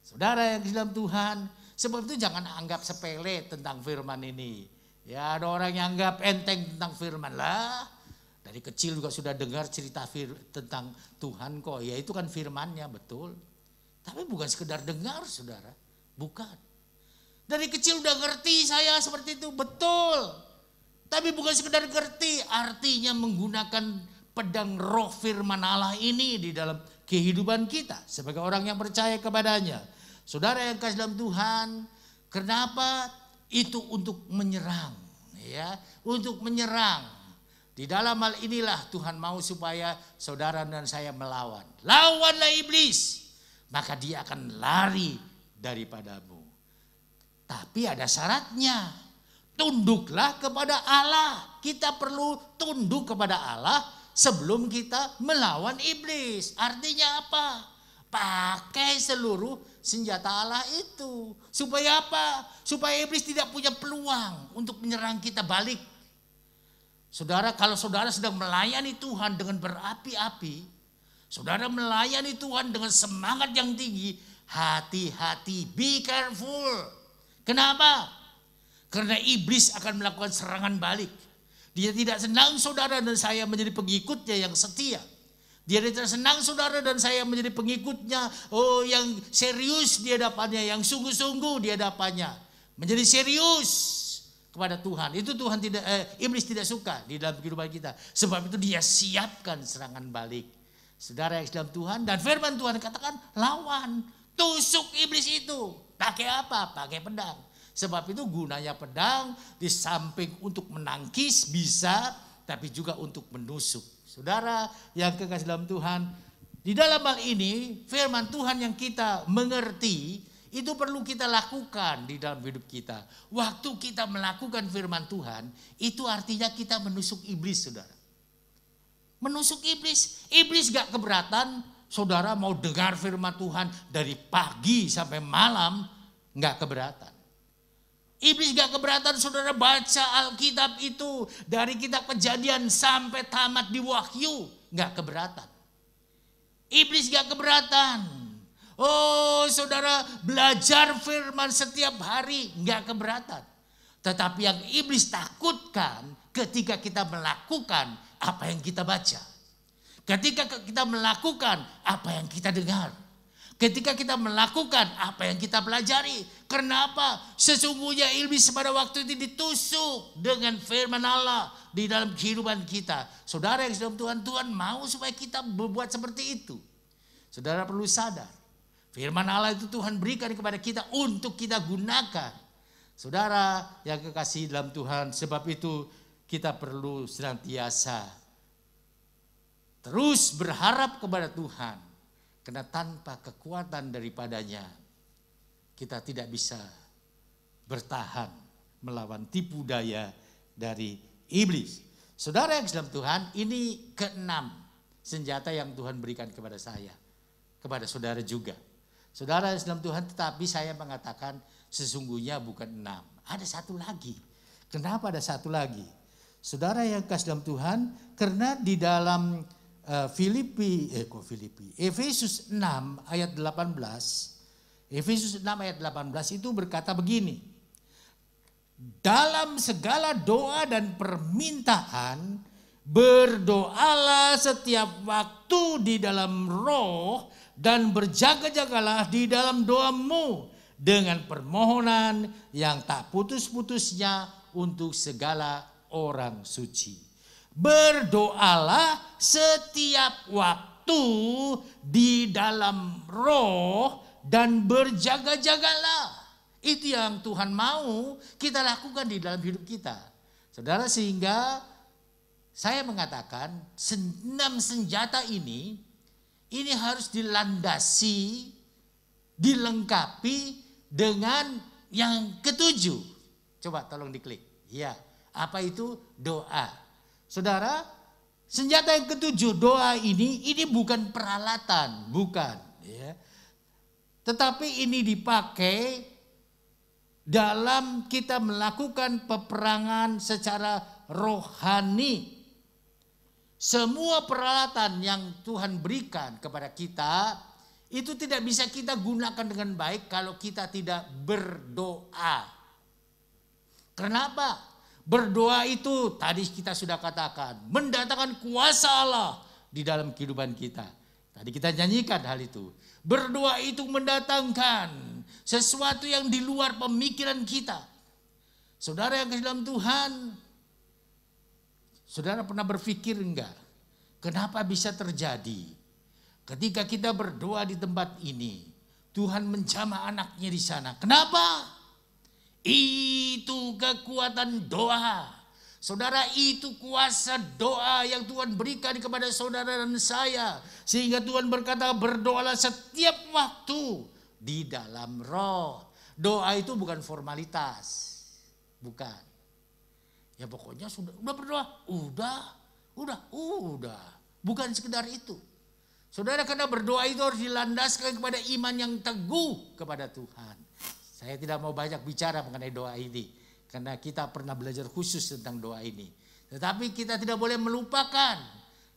Saudara yang di dalam Tuhan, sebab itu jangan anggap sepele tentang firman ini. Ya, ada orang yang anggap enteng tentang firman lah. Dari kecil juga sudah dengar cerita tentang Tuhan kok. Ya itu kan firmannya, betul. Tapi bukan sekedar dengar saudara. Bukan. Dari kecil udah ngerti saya seperti itu, betul. Tapi bukan sekedar ngerti, artinya menggunakan pedang roh firman Allah ini di dalam kehidupan kita. Sebagai orang yang percaya kepadanya. Saudara yang kasih dalam Tuhan, kenapa? Itu untuk menyerang, ya, untuk menyerang. Di dalam hal inilah Tuhan mau supaya saudara dan saya melawan. Lawanlah iblis, maka dia akan lari daripadamu. Tapi ada syaratnya. Tunduklah kepada Allah. Kita perlu tunduk kepada Allah sebelum kita melawan iblis. Artinya apa? Pakai seluruh senjata Allah itu. Supaya apa? Supaya iblis tidak punya peluang untuk menyerang kita balik. Saudara, kalau saudara sedang melayani Tuhan dengan berapi-api, saudara melayani Tuhan dengan semangat yang tinggi, hati-hati, be careful. Kenapa? Karena iblis akan melakukan serangan balik. Dia tidak senang saudara dan saya menjadi pengikutnya yang setia. Dia tidak senang saudara dan saya menjadi pengikutnya. Oh, yang serius dia dapatnya, yang sungguh-sungguh dia dapatnya. Menjadi serius kepada Tuhan. Itu Tuhan tidak, iblis tidak suka di dalam kehidupan kita. Sebab itu dia siapkan serangan balik. Saudara yang dalam Tuhan, dan firman Tuhan katakan lawan, tusuk iblis itu. Pakai apa? Pakai pedang. Sebab itu gunanya pedang di samping untuk menangkis bisa, tapi juga untuk menusuk. Saudara yang kekasih dalam Tuhan, di dalam hal ini firman Tuhan yang kita mengerti itu perlu kita lakukan di dalam hidup kita. Waktu kita melakukan firman Tuhan, itu artinya kita menusuk iblis, saudara. Menusuk iblis. Iblis gak keberatan, saudara mau dengar firman Tuhan dari pagi sampai malam, gak keberatan. Iblis gak keberatan saudara baca Alkitab itu dari kitab Kejadian sampai tamat di Wahyu, gak keberatan. Iblis gak keberatan. Oh saudara belajar firman setiap hari, gak keberatan. Tetapi yang iblis takutkan ketika kita melakukan apa yang kita baca. Ketika kita melakukan apa yang kita dengar. Ketika kita melakukan apa yang kita pelajari. Kenapa? Sesungguhnya iblis pada waktu itu ditusuk dengan firman Allah di dalam kehidupan kita. Saudara yang dalam Tuhan, Tuhan mau supaya kita berbuat seperti itu. Saudara perlu sadar. Firman Allah itu Tuhan berikan kepada kita untuk kita gunakan. Saudara yang kekasih dalam Tuhan, sebab itu kita perlu senantiasa terus berharap kepada Tuhan. Karena tanpa kekuatan daripadanya kita tidak bisa bertahan melawan tipu daya dari iblis. Saudara yang dalam Tuhan, ini keenam senjata yang Tuhan berikan kepada saya. Kepada saudara juga. Saudara yang dalam Tuhan, tetapi saya mengatakan sesungguhnya bukan 6. Ada satu lagi. Kenapa ada satu lagi? Saudara yang kasih dalam Tuhan, karena di dalam Efesus 6 ayat 18. Efesus 6 ayat 18 itu berkata begini. Dalam segala doa dan permintaan berdoalah setiap waktu di dalam roh dan berjaga-jagalah di dalam doamu dengan permohonan yang tak putus-putusnya untuk segala orang suci. Berdoalah setiap waktu di dalam roh dan berjaga-jagalah. Itu yang Tuhan mau kita lakukan di dalam hidup kita. Saudara, sehingga saya mengatakan 6 senjata ini harus dilandasi, dilengkapi dengan yang ketujuh. Coba tolong diklik. Ya, apa itu? Doa. Saudara, senjata yang ketujuh doa ini bukan peralatan, bukan. Ya. Tetapi ini dipakai dalam kita melakukan peperangan secara rohani. Semua peralatan yang Tuhan berikan kepada kita itu tidak bisa kita gunakan dengan baik kalau kita tidak berdoa. Kenapa? Berdoa itu tadi kita sudah katakan mendatangkan kuasa Allah di dalam kehidupan kita. Tadi kita nyanyikan hal itu. Berdoa itu mendatangkan sesuatu yang di luar pemikiran kita. Saudara yang ke dalam Tuhan, saudara pernah berpikir enggak? Kenapa bisa terjadi? Ketika kita berdoa di tempat ini, Tuhan menjamah anaknya di sana. Kenapa? Itu kekuatan doa. Saudara, itu kuasa doa yang Tuhan berikan kepada saudara dan saya. Sehingga Tuhan berkata berdoalah setiap waktu di dalam roh. Doa itu bukan formalitas. Bukan. Ya pokoknya udah berdoa. Udah. Bukan sekedar itu. Saudara, karena berdoa itu harus dilandaskan kepada iman yang teguh kepada Tuhan. Saya tidak mau banyak bicara mengenai doa ini. Karena kita pernah belajar khusus tentang doa ini. Tetapi kita tidak boleh melupakan.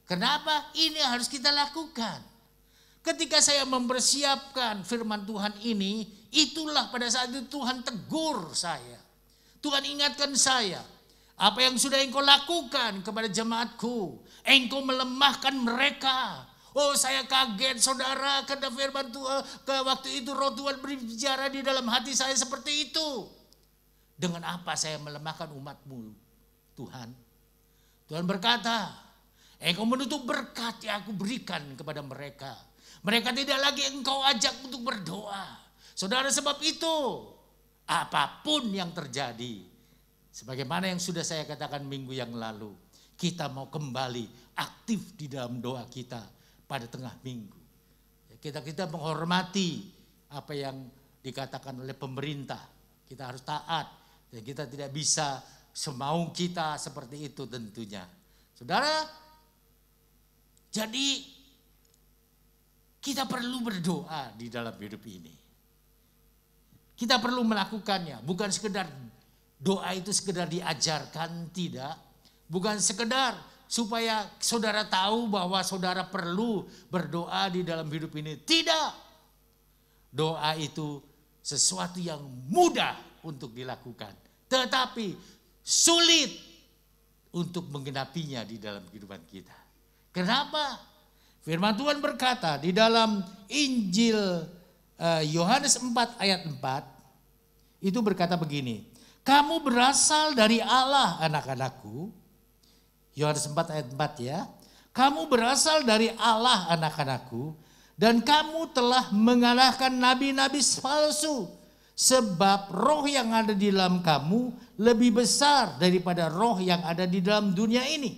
Kenapa? Ini harus kita lakukan. Ketika saya mempersiapkan firman Tuhan ini, itulah pada saat itu Tuhan tegur saya. Tuhan ingatkan saya. Apa yang sudah engkau lakukan kepada jemaatku. Engkau melemahkan mereka. Oh, saya kaget saudara, karena firman Tuhan ke waktu itu roh Tuhan berbicara di dalam hati saya seperti itu. Dengan apa saya melemahkan umatmu Tuhan? Tuhan berkata, engkau menutup berkat yang aku berikan kepada mereka. Mereka tidak lagi engkau ajak untuk berdoa. Saudara, sebab itu apapun yang terjadi, sebagaimana yang sudah saya katakan minggu yang lalu, kita mau kembali aktif di dalam doa kita pada tengah minggu. Kita menghormati apa yang dikatakan oleh pemerintah. Kita harus taat dan kita tidak bisa semau kita seperti itu tentunya. Saudara, jadi kita perlu berdoa di dalam hidup ini. Kita perlu melakukannya, bukan sekedar doa itu sekedar diajarkan, tidak. Bukan sekedar supaya saudara tahu bahwa saudara perlu berdoa di dalam hidup ini. Tidak. Doa itu sesuatu yang mudah untuk dilakukan. Tetapi sulit untuk menggenapinya di dalam kehidupan kita. Kenapa? Firman Tuhan berkata di dalam Injil Yohanes 4 ayat 4. Itu berkata begini. Kamu berasal dari Allah anak-anakku. Yohanes 4 ayat 4 ya. Kamu berasal dari Allah anak-anakku. Dan kamu telah mengalahkan nabi-nabi palsu. Sebab roh yang ada di dalam kamu lebih besar daripada roh yang ada di dalam dunia ini.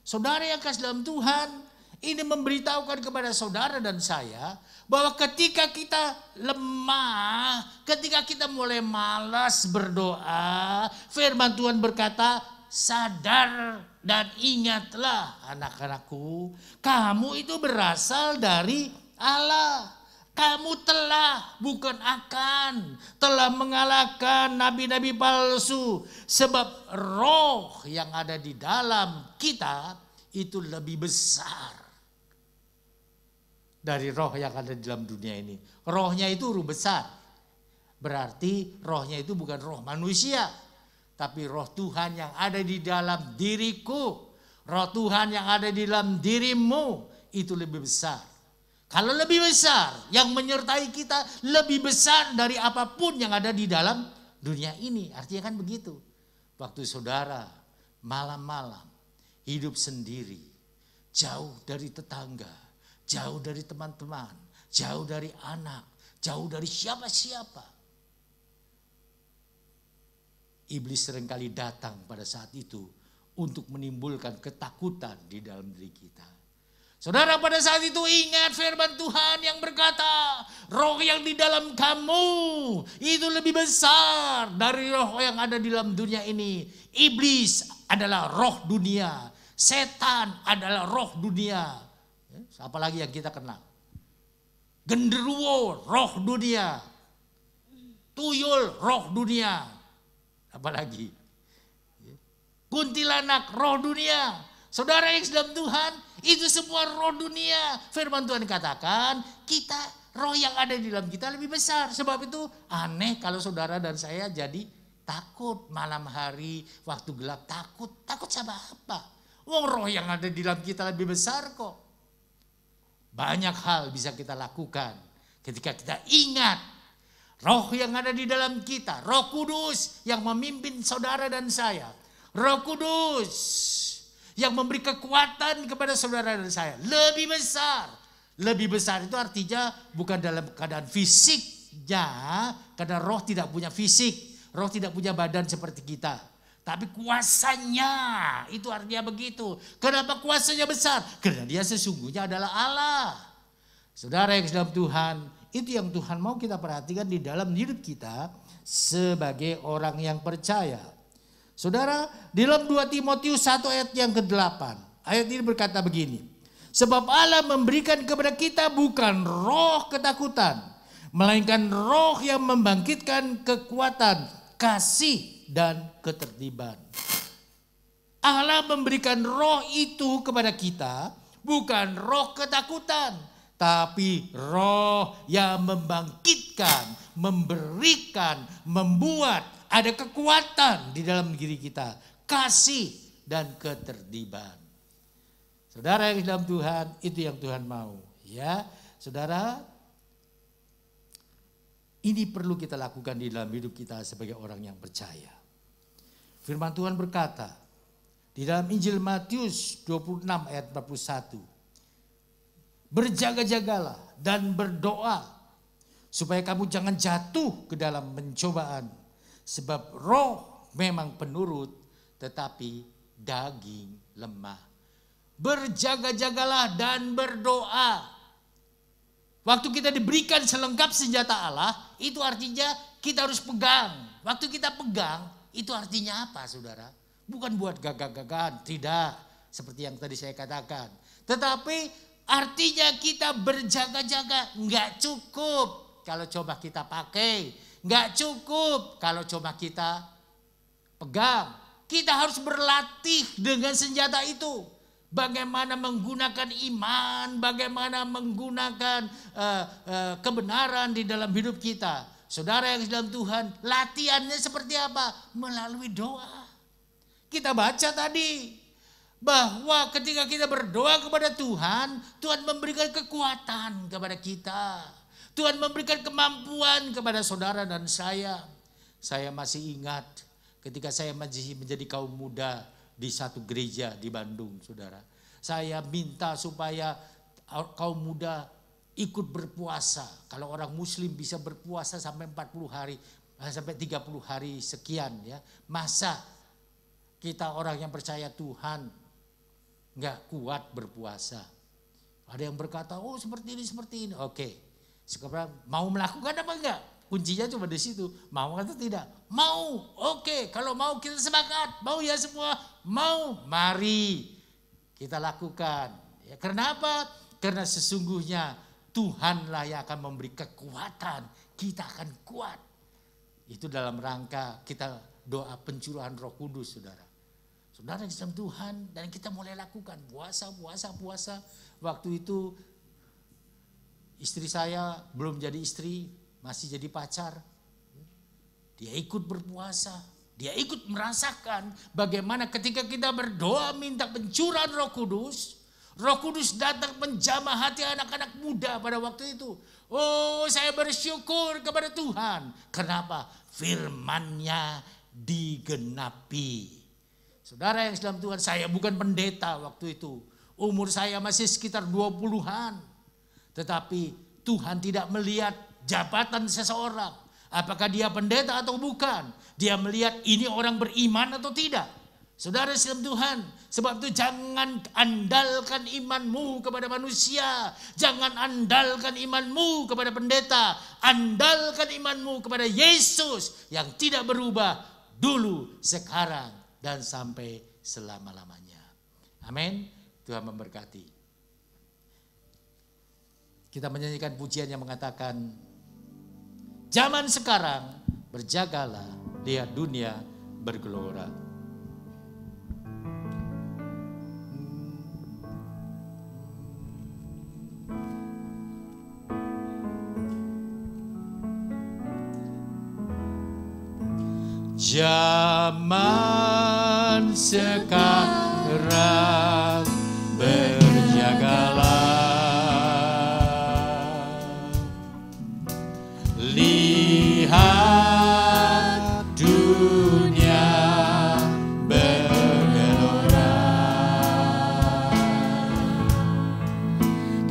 Saudara yang kasih dalam Tuhan, ini memberitahukan kepada saudara dan saya bahwa ketika kita lemah, ketika kita mulai malas berdoa, firman Tuhan berkata, sadar dan ingatlah anak-anakku, kamu itu berasal dari Allah. Kamu telah, bukan akan, telah mengalahkan nabi-nabi palsu. Sebab roh yang ada di dalam kita itu lebih besar dari roh yang ada di dalam dunia ini. Rohnya itu roh besar. Berarti rohnya itu bukan roh manusia. Tapi roh Tuhan yang ada di dalam diriku. Roh Tuhan yang ada di dalam dirimu itu lebih besar. Kalau lebih besar, yang menyertai kita lebih besar dari apapun yang ada di dalam dunia ini. Artinya kan begitu. Waktu saudara malam-malam hidup sendiri, jauh dari tetangga, jauh dari teman-teman, jauh dari anak, jauh dari siapa-siapa. Iblis seringkali datang pada saat itu untuk menimbulkan ketakutan di dalam diri kita. Saudara, pada saat itu ingat firman Tuhan yang berkata, roh yang di dalam kamu itu lebih besar dari roh yang ada di dalam dunia ini. Iblis adalah roh dunia, setan adalah roh dunia. Apalagi yang kita kenal. Genderuwo roh dunia, tuyul roh dunia, apalagi kuntilanak roh dunia. Saudara yang dalam Tuhan, itu semua roh dunia. Firman Tuhan katakan, kita roh yang ada di dalam kita lebih besar. Sebab itu aneh kalau saudara dan saya jadi takut malam hari, waktu gelap takut. Takut sama apa? Roh yang ada di dalam kita lebih besar kok. Banyak hal bisa kita lakukan ketika kita ingat roh yang ada di dalam kita. Roh Kudus yang memimpin saudara dan saya. Roh Kudus yang memberi kekuatan kepada saudara dan saya. Lebih besar. Lebih besar itu artinya bukan dalam keadaan fisiknya. Karena roh tidak punya fisik. Roh tidak punya badan seperti kita. Tapi kuasanya itu artinya begitu. Kenapa kuasanya besar? Karena dia sesungguhnya adalah Allah. Saudara yang dalam Tuhan, itu yang Tuhan mau kita perhatikan di dalam hidup kita sebagai orang yang percaya. Saudara, di dalam 2 Timotius 1 ayat yang ke-8. Ayat ini berkata begini. Sebab Allah memberikan kepada kita bukan roh ketakutan, melainkan roh yang membangkitkan kekuatan, kasih dan ketertiban. Allah memberikan roh itu kepada kita bukan roh ketakutan, tapi roh yang membangkitkan, memberikan, membuat ada kekuatan di dalam diri kita, kasih dan ketertiban. Saudara yang dalam Tuhan, itu yang Tuhan mau. Ya, saudara, ini perlu kita lakukan di dalam hidup kita sebagai orang yang percaya. Firman Tuhan berkata di dalam Injil Matius 26 ayat 41. Berjaga-jagalah dan berdoa supaya kamu jangan jatuh ke dalam pencobaan. Sebab roh memang penurut, tetapi daging lemah. Berjaga-jagalah dan berdoa. Waktu kita diberikan selengkap senjata Allah, itu artinya kita harus pegang. Waktu kita pegang, itu artinya apa, saudara? Bukan buat gagah-gagahan, tidak. Seperti yang tadi saya katakan. Tetapi artinya kita berjaga-jaga. Nggak cukup kalau coba kita pakai. Nggak cukup kalau coba kita pegang. Kita harus berlatih dengan senjata itu. Bagaimana menggunakan iman, bagaimana menggunakan kebenaran di dalam hidup kita. Saudara yang dalam Tuhan, latihannya seperti apa? Melalui doa. Kita baca tadi bahwa ketika kita berdoa kepada Tuhan, Tuhan memberikan kekuatan kepada kita. Tuhan memberikan kemampuan kepada saudara dan saya. Saya masih ingat ketika saya masih menjadi kaum muda di satu gereja di Bandung, saudara. Saya minta supaya kaum muda ikut berpuasa. Kalau orang muslim bisa berpuasa sampai 40 hari, sampai 30 hari sekian ya. Masa kita orang yang percaya Tuhan nggak kuat berpuasa? Ada yang berkata, oh seperti ini. Oke, sekarang mau melakukan apa enggak? Kuncinya cuma di situ. Mau atau tidak? Mau. Oke, kalau mau kita semangat. Mau ya semua? Mau. Mari kita lakukan. Ya, kenapa? Karena sesungguhnya Tuhanlah yang akan memberi kekuatan. Kita akan kuat. Itu dalam rangka kita doa pencurahan Roh Kudus, saudara. Saudara di dalam Tuhan dan kita mulai lakukan puasa. Waktu itu istri saya belum jadi istri, masih jadi pacar. Dia ikut berpuasa. Dia ikut merasakan bagaimana ketika kita berdoa minta pencurahan Roh Kudus. Roh Kudus datang menjamah hati anak-anak muda pada waktu itu. Oh, saya bersyukur kepada Tuhan. Kenapa? Firman-Nya digenapi. Saudara yang dalam Tuhan, saya bukan pendeta waktu itu. Umur saya masih sekitar 20-an. Tetapi Tuhan tidak melihat jabatan seseorang. Apakah dia pendeta atau bukan. Dia melihat ini orang beriman atau tidak. Saudara dalam Tuhan. Sebab itu jangan andalkan imanmu kepada manusia. Jangan andalkan imanmu kepada pendeta. Andalkan imanmu kepada Yesus yang tidak berubah dulu, sekarang, dan sampai selama-lamanya. Amin. Tuhan memberkati. Kita menyanyikan pujian yang mengatakan, zaman sekarang berjagalah, lihat dunia bergelora. Zaman sekarang berjagalah, lihat dunia bergelora,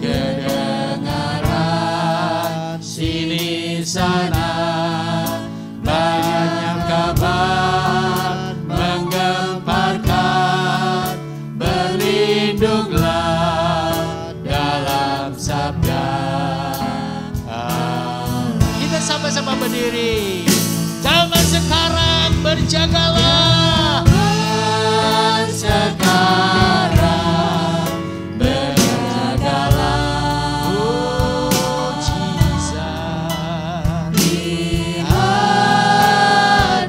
kedengaran sini sana banyak kabar menggemparkan, berlindunglah dalam sabda Allah. Kita sama-sama berdiri. Zaman sekarang berjagalah. Zaman sekarang berjagalah. Oh Jesus, lihat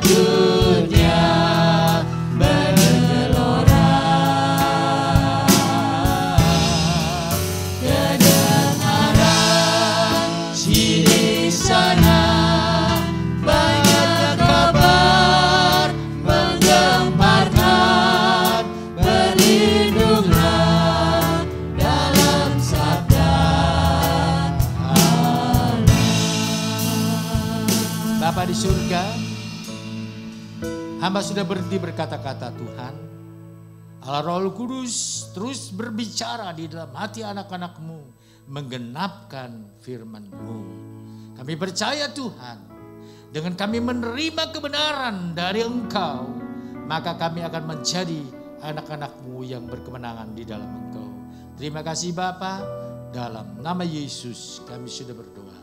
dunia bergelora, kedengaran sini sana banyak kabar menggemparkan, berlindunglah dalam sabda Allah. Bapa di surga, hamba sudah berhenti berkata-kata Tuhan. Allah Roh Kudus terus berbicara di dalam hati anak-anak-Mu, menggenapkan firman-Mu. Kami percaya Tuhan, dengan kami menerima kebenaran dari Engkau, maka kami akan menjadi anak-anak-Mu yang berkemenangan di dalam Engkau. Terima kasih Bapa, dalam nama Yesus kami sudah berdoa.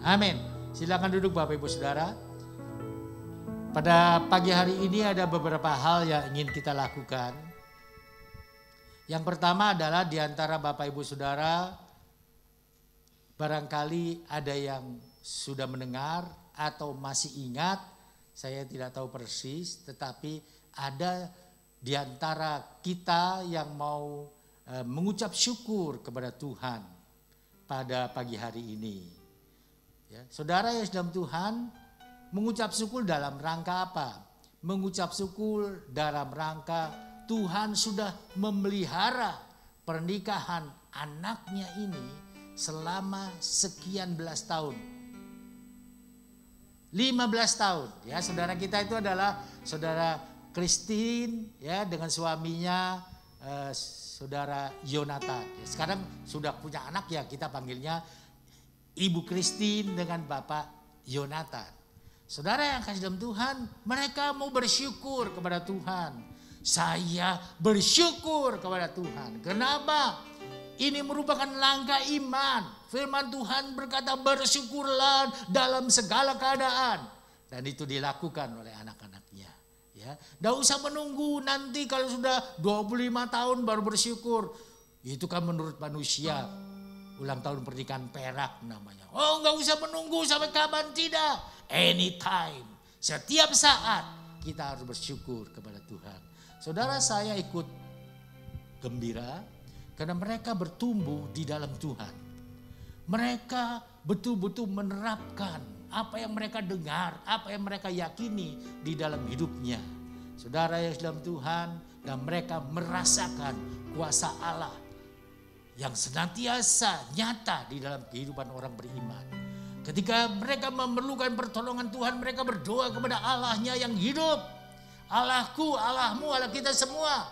Amin. Silakan duduk Bapak Ibu Saudara. Pada pagi hari ini ada beberapa hal yang ingin kita lakukan. Yang pertama adalah di antara Bapak Ibu Saudara, barangkali ada yang sudah mendengar atau masih ingat, saya tidak tahu persis, tetapi ada di antara kita yang mau mengucap syukur kepada Tuhan pada pagi hari ini. Ya, saudara yang dalam Tuhan, mengucap syukur dalam rangka apa? Mengucap syukur dalam rangka Tuhan sudah memelihara pernikahan anaknya ini selama sekian belas tahun. 15 tahun. Ya, saudara kita itu adalah saudara Christine ya dengan suaminya saudara Yonatan. Ya, sekarang sudah punya anak ya, kita panggilnya Ibu Christine dengan Bapak Yonatan. Saudara yang kasih dalam Tuhan, mereka mau bersyukur kepada Tuhan. Saya bersyukur kepada Tuhan. Kenapa? Ini merupakan langkah iman. Firman Tuhan berkata bersyukurlah dalam segala keadaan. Dan itu dilakukan oleh anak-anaknya. Ya, tidak usah menunggu nanti kalau sudah 25 tahun baru bersyukur. Itu kan menurut manusia. Ulang tahun pernikahan perak namanya. Oh, nggak usah menunggu sampai kapan, tidak. Anytime. Setiap saat kita harus bersyukur kepada Tuhan. Saudara, saya ikut gembira karena mereka bertumbuh di dalam Tuhan. Mereka betul-betul menerapkan apa yang mereka dengar, apa yang mereka yakini di dalam hidupnya. Saudara yang dalam Tuhan, dan mereka merasakan kuasa Allah yang senantiasa nyata di dalam kehidupan orang beriman. Ketika mereka memerlukan pertolongan Tuhan, mereka berdoa kepada Allahnya yang hidup. Allahku, Allahmu, Allah kita semua.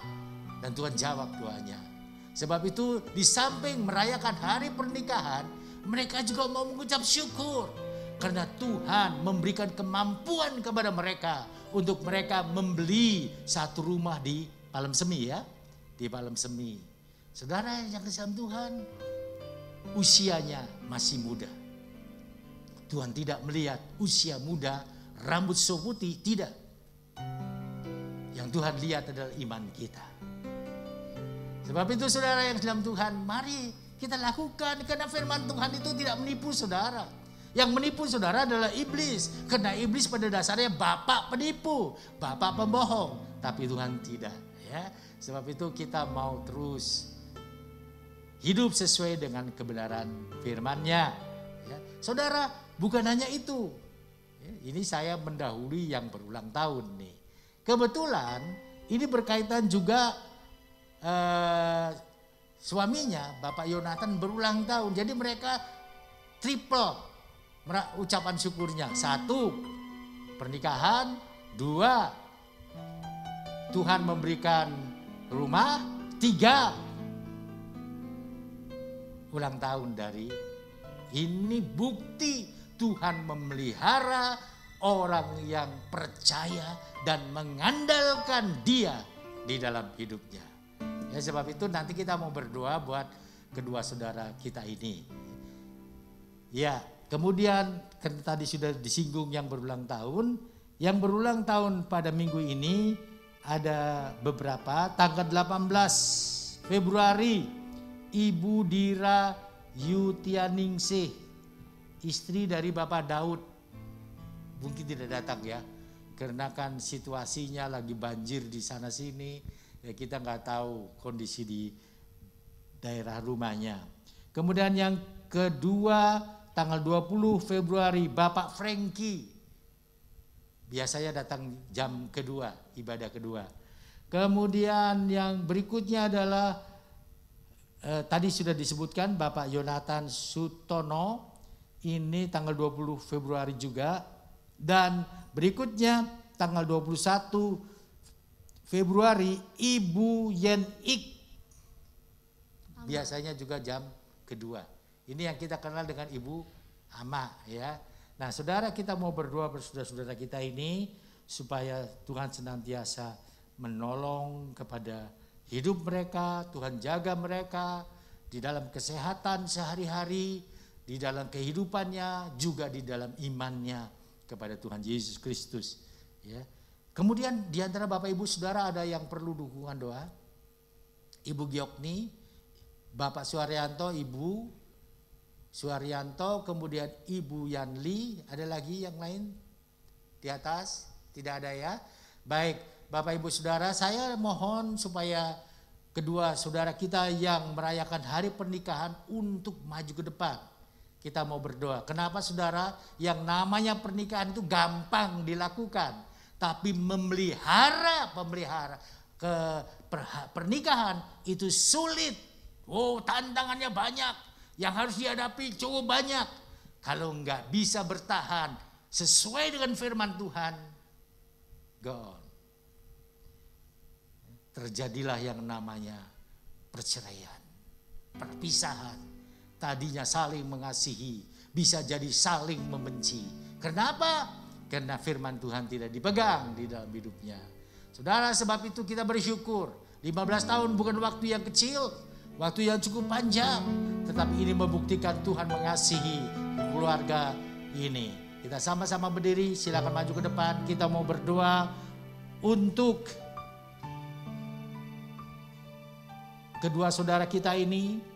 Dan Tuhan jawab doanya. Sebab itu di samping merayakan hari pernikahan, mereka juga mau mengucap syukur. Karena Tuhan memberikan kemampuan kepada mereka untuk mereka membeli satu rumah di Palem Semi ya. Di Palem Semi. Saudara yang kasih Tuhan, usianya masih muda. Tuhan tidak melihat usia muda, rambut putih, tidak. Yang Tuhan lihat adalah iman kita. Sebab itu saudara yang dalam Tuhan, mari kita lakukan. Karena firman Tuhan itu tidak menipu saudara. Yang menipu saudara adalah iblis. Karena iblis pada dasarnya bapak penipu, bapak pembohong. Tapi Tuhan tidak. Ya. Sebab itu kita mau terus hidup sesuai dengan kebenaran firman-Nya. Ya. Saudara, bukan hanya itu. Ya, ini saya mendahului yang berulang tahun nih. Kebetulan ini berkaitan juga suaminya, Bapak Yonatan berulang tahun. Jadi mereka triple ucapan syukurnya. 1, pernikahan. 2, Tuhan memberikan rumah. 3, ulang tahun dari. Ini bukti Tuhan memelihara orang yang percaya dan mengandalkan Dia di dalam hidupnya. Ya, sebab itu nanti kita mau berdoa buat kedua saudara kita ini. Ya, kemudian kan tadi sudah disinggung yang berulang tahun. Yang berulang tahun pada minggu ini ada beberapa. Tanggal 18 Februari, Ibu Dira Yutianingsih, istri dari Bapak Daud. Mungkin tidak datang ya, karena kan situasinya lagi banjir di sana sini. Ya, kita nggak tahu kondisi di daerah rumahnya. Kemudian yang kedua tanggal 20 Februari Bapak Franky. Biasanya datang jam kedua, ibadah kedua. Kemudian yang berikutnya adalah tadi sudah disebutkan Bapak Yonatan Sutono. Ini tanggal 20 Februari juga. Dan berikutnya tanggal 21 Februari Ibu Yen Ik. Biasanya juga jam kedua. Ini yang kita kenal dengan Ibu Ama ya. Nah, saudara, kita mau berdoa bersaudara-saudara kita ini supaya Tuhan senantiasa menolong kepada hidup mereka. Tuhan jaga mereka di dalam kesehatan sehari-hari, di dalam kehidupannya, juga di dalam imannya kepada Tuhan Yesus Kristus. Ya. Kemudian di antara Bapak Ibu Saudara ada yang perlu dukungan doa. Ibu Giokni, Bapak Suharyanto, Ibu Suharyanto, kemudian Ibu Yanli, ada lagi yang lain di atas? Tidak ada ya? Baik, Bapak Ibu Saudara, saya mohon supaya kedua saudara kita yang merayakan hari pernikahan untuk maju ke depan. Kita mau berdoa. Kenapa saudara? Yang namanya pernikahan itu gampang dilakukan, tapi memelihara pernikahan itu sulit. Oh, tantangannya banyak, yang harus dihadapi cukup banyak. Kalau nggak bisa bertahan sesuai dengan firman Tuhan, gone. Terjadilah yang namanya perceraian, perpisahan. Tadinya saling mengasihi, bisa jadi saling membenci. Kenapa? Karena firman Tuhan tidak dipegang di dalam hidupnya. Saudara, sebab itu kita bersyukur. 15 tahun bukan waktu yang kecil, waktu yang cukup panjang. Tetapi ini membuktikan Tuhan mengasihi keluarga ini. Kita sama-sama berdiri, silakan maju ke depan. Kita mau berdoa untuk kedua saudara kita ini,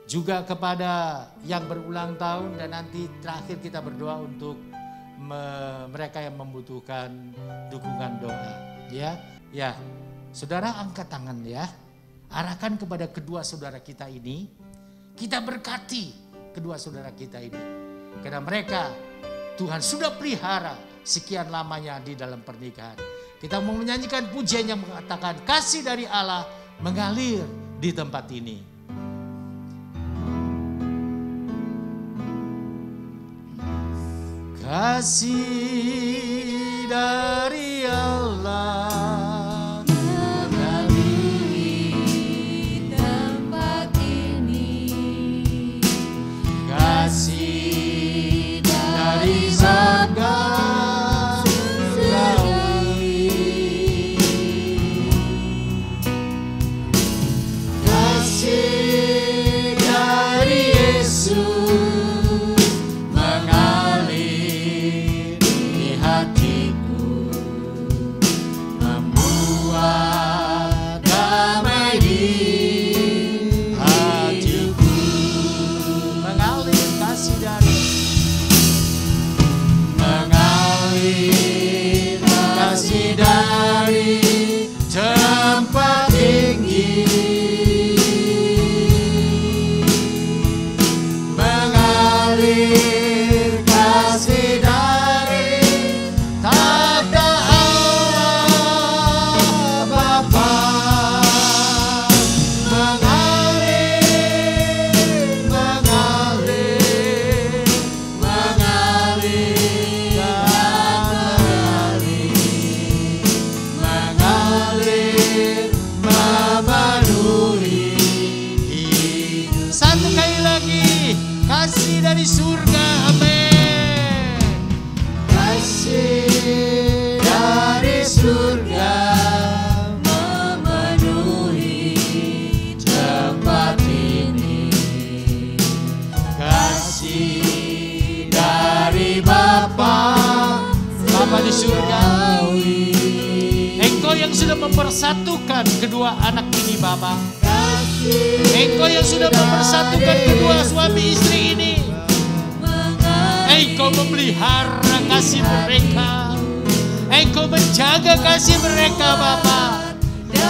juga kepada yang berulang tahun, dan nanti terakhir kita berdoa untuk mereka yang membutuhkan dukungan doa. Ya, saudara angkat tangan ya, arahkan kepada kedua saudara kita ini, kita berkati kedua saudara kita ini, karena mereka Tuhan sudah pelihara sekian lamanya di dalam pernikahan. Kita mau menyanyikan pujian yang mengatakan kasih dari Allah mengalir di tempat ini. Kasih dari Allah mengalir di tempat ini. Kasih dari surga di surga. Engkau yang sudah mempersatukan kedua anak ini Bapa. Engkau yang sudah mempersatukan kedua suami istri ini. Engkau memelihara kasih mereka. Engkau menjaga kasih mereka Bapa,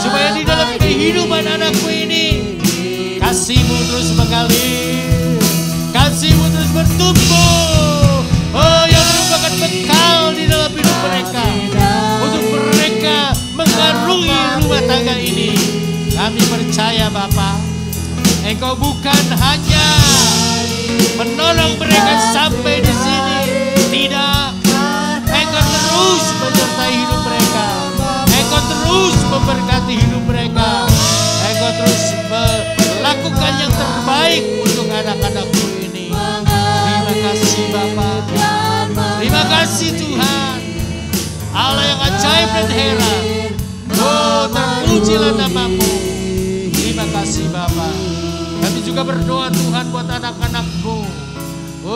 supaya di dalam kehidupan anakku ini kasih-Mu terus mengalir, kasih-Mu terus bertumbuh. Oh, yang merupakan bekal di dalam hidup mereka, untuk mereka mengarungi rumah tangga ini. Kami percaya Bapa, Engkau bukan hanya menolong mereka sampai di sini, tidak. Engkau terus menyertai hidup mereka, Engkau terus memberkati hidup mereka, Engkau terus melakukan yang terbaik untuk anak-anakku ini. Terima kasih Bapa, terima kasih Tuhan, Allah yang ajaib dan heran. Oh, terpujilah nama-Mu. Terima kasih Bapa. Kami juga berdoa Tuhan buat anak-anak-Mu,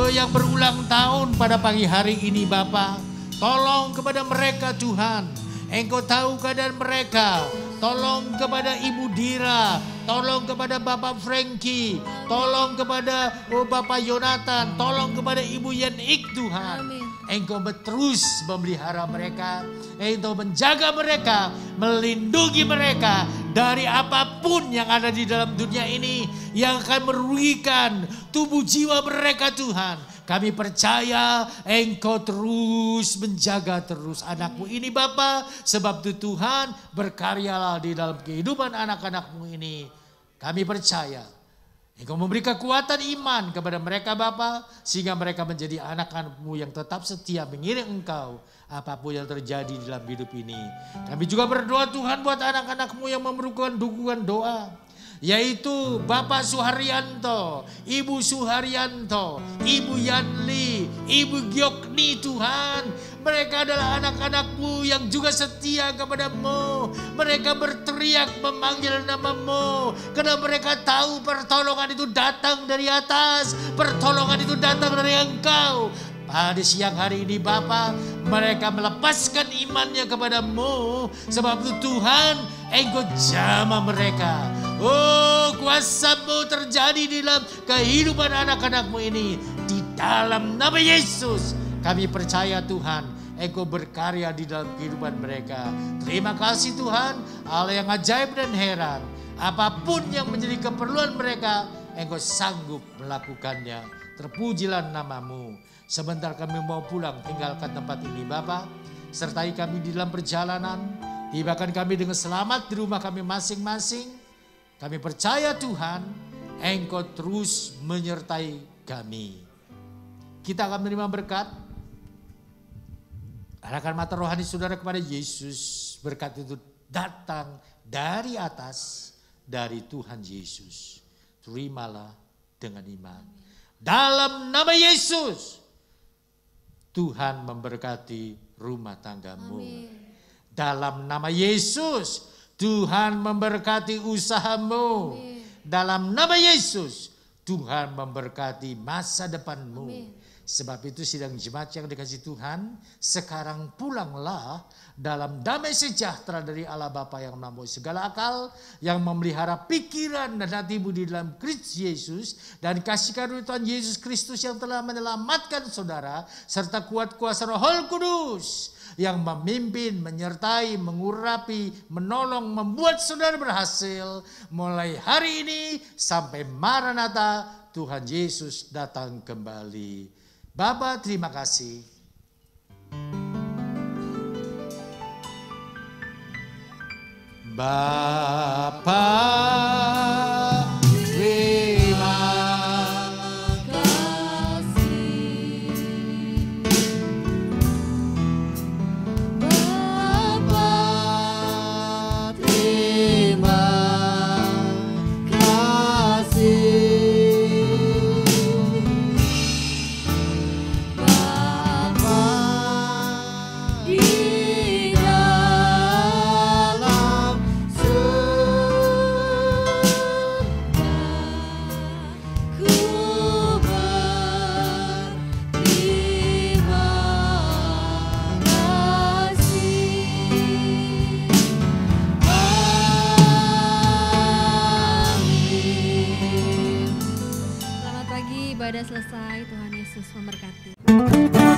yang berulang tahun pada pagi hari ini Bapa. Tolong kepada mereka Tuhan. Engkau tahu keadaan mereka. Tolong kepada Ibu Dira, tolong kepada Bapak Frankie, tolong kepada Bapak Yonatan, tolong kepada Ibu Yenik Tuhan. Amin. Engkau terus memelihara mereka, Engkau menjaga mereka, melindungi mereka dari apapun yang ada di dalam dunia ini yang akan merugikan tubuh jiwa mereka Tuhan. Kami percaya Engkau terus menjaga terus anak-Mu ini Bapa. Sebab itu Tuhan berkaryalah di dalam kehidupan anak-anak-Mu ini. Kami percaya Engkau memberi kekuatan iman kepada mereka Bapa. Sehingga mereka menjadi anak-anak-Mu yang tetap setia mengiring Engkau. Apapun yang terjadi dalam hidup ini. Kami juga berdoa Tuhan buat anak-anak-Mu yang memerlukan dukungan doa. Yaitu Bapak Suharyanto, Ibu Suharyanto, Ibu Yanli, Ibu Gyokni Tuhan. Mereka adalah anak-anak-Mu yang juga setia kepada-Mu. Mereka berteriak memanggil nama-Mu. Karena mereka tahu pertolongan itu datang dari atas. Pertolongan itu datang dari Engkau. Pada siang hari ini Bapa, mereka melepaskan imannya kepada-Mu. Sebab itu Tuhan, Engkau jamah mereka. Oh, kuasa-Mu terjadi di dalam kehidupan anak-anak-Mu ini. Di dalam nama Yesus, kami percaya Tuhan, Engkau berkarya di dalam kehidupan mereka. Terima kasih Tuhan, Allah yang ajaib dan heran. Apapun yang menjadi keperluan mereka, Engkau sanggup melakukannya. Terpujilah nama-Mu. Sebentar kami mau pulang, tinggalkan tempat ini Bapa. Sertai kami di dalam perjalanan. Tibakan kami dengan selamat di rumah kami masing-masing. Kami percaya Tuhan, Engkau terus menyertai kami. Kita akan menerima berkat. Arahkan mata rohani saudara kepada Yesus. Berkat itu datang dari atas, dari Tuhan Yesus. Terimalah dengan iman. Dalam nama Yesus, Tuhan memberkati rumah tanggamu. Amin. Dalam nama Yesus, Tuhan memberkati usahamu. Amin. Dalam nama Yesus, Tuhan memberkati masa depanmu. Amin. Sebab itu sidang jemaat yang dikasihi Tuhan, sekarang pulanglah dalam damai sejahtera dari Allah Bapa yang melampaui segala akal, yang memelihara pikiran dan hatimu di dalam Kristus Yesus, dan kasih karunia Tuhan Yesus Kristus yang telah menyelamatkan saudara, serta kuat kuasa Roh Kudus yang memimpin, menyertai, mengurapi, menolong, membuat saudara berhasil mulai hari ini sampai Maranatha Tuhan Yesus datang kembali. Bapa, terima kasih. Bapa, terima kasih. Bapa, terima kasih. Bapa, di dalam ibadah selesai. Tuhan Yesus memberkati.